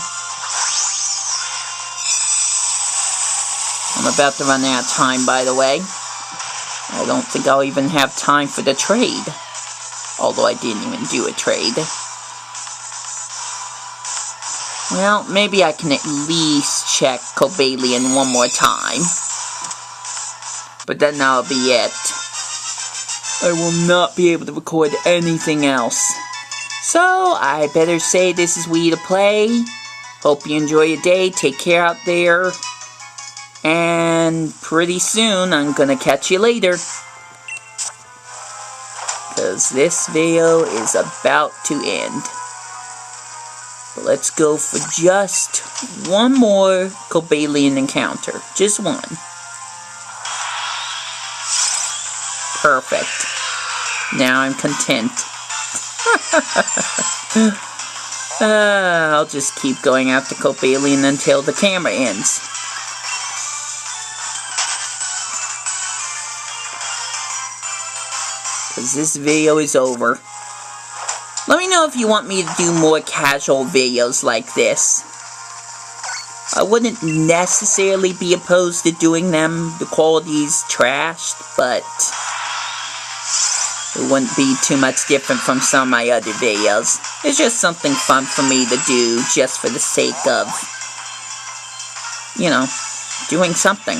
[SPEAKER 1] I'm about to run out of time, by the way. I don't think I'll even have time for the trade. Although I didn't even do a trade. Well, maybe I can at least check Cobalion one more time. But then that'll be it. I will not be able to record anything else. So, I better say this is Wii2Play. Hope you enjoy your day. Take care out there. And pretty soon, I'm gonna catch you later. Because this video is about to end. But let's go for just one more Cobalion encounter. Just one. Perfect. Now I'm content. I'll just keep going after Cobalion until the camera ends. Because this video is over. Let me know if you want me to do more casual videos like this. I wouldn't necessarily be opposed to doing them. The quality's trashed, but it wouldn't be too much different from some of my other videos. It's just something fun for me to do just for the sake of, you know, doing something.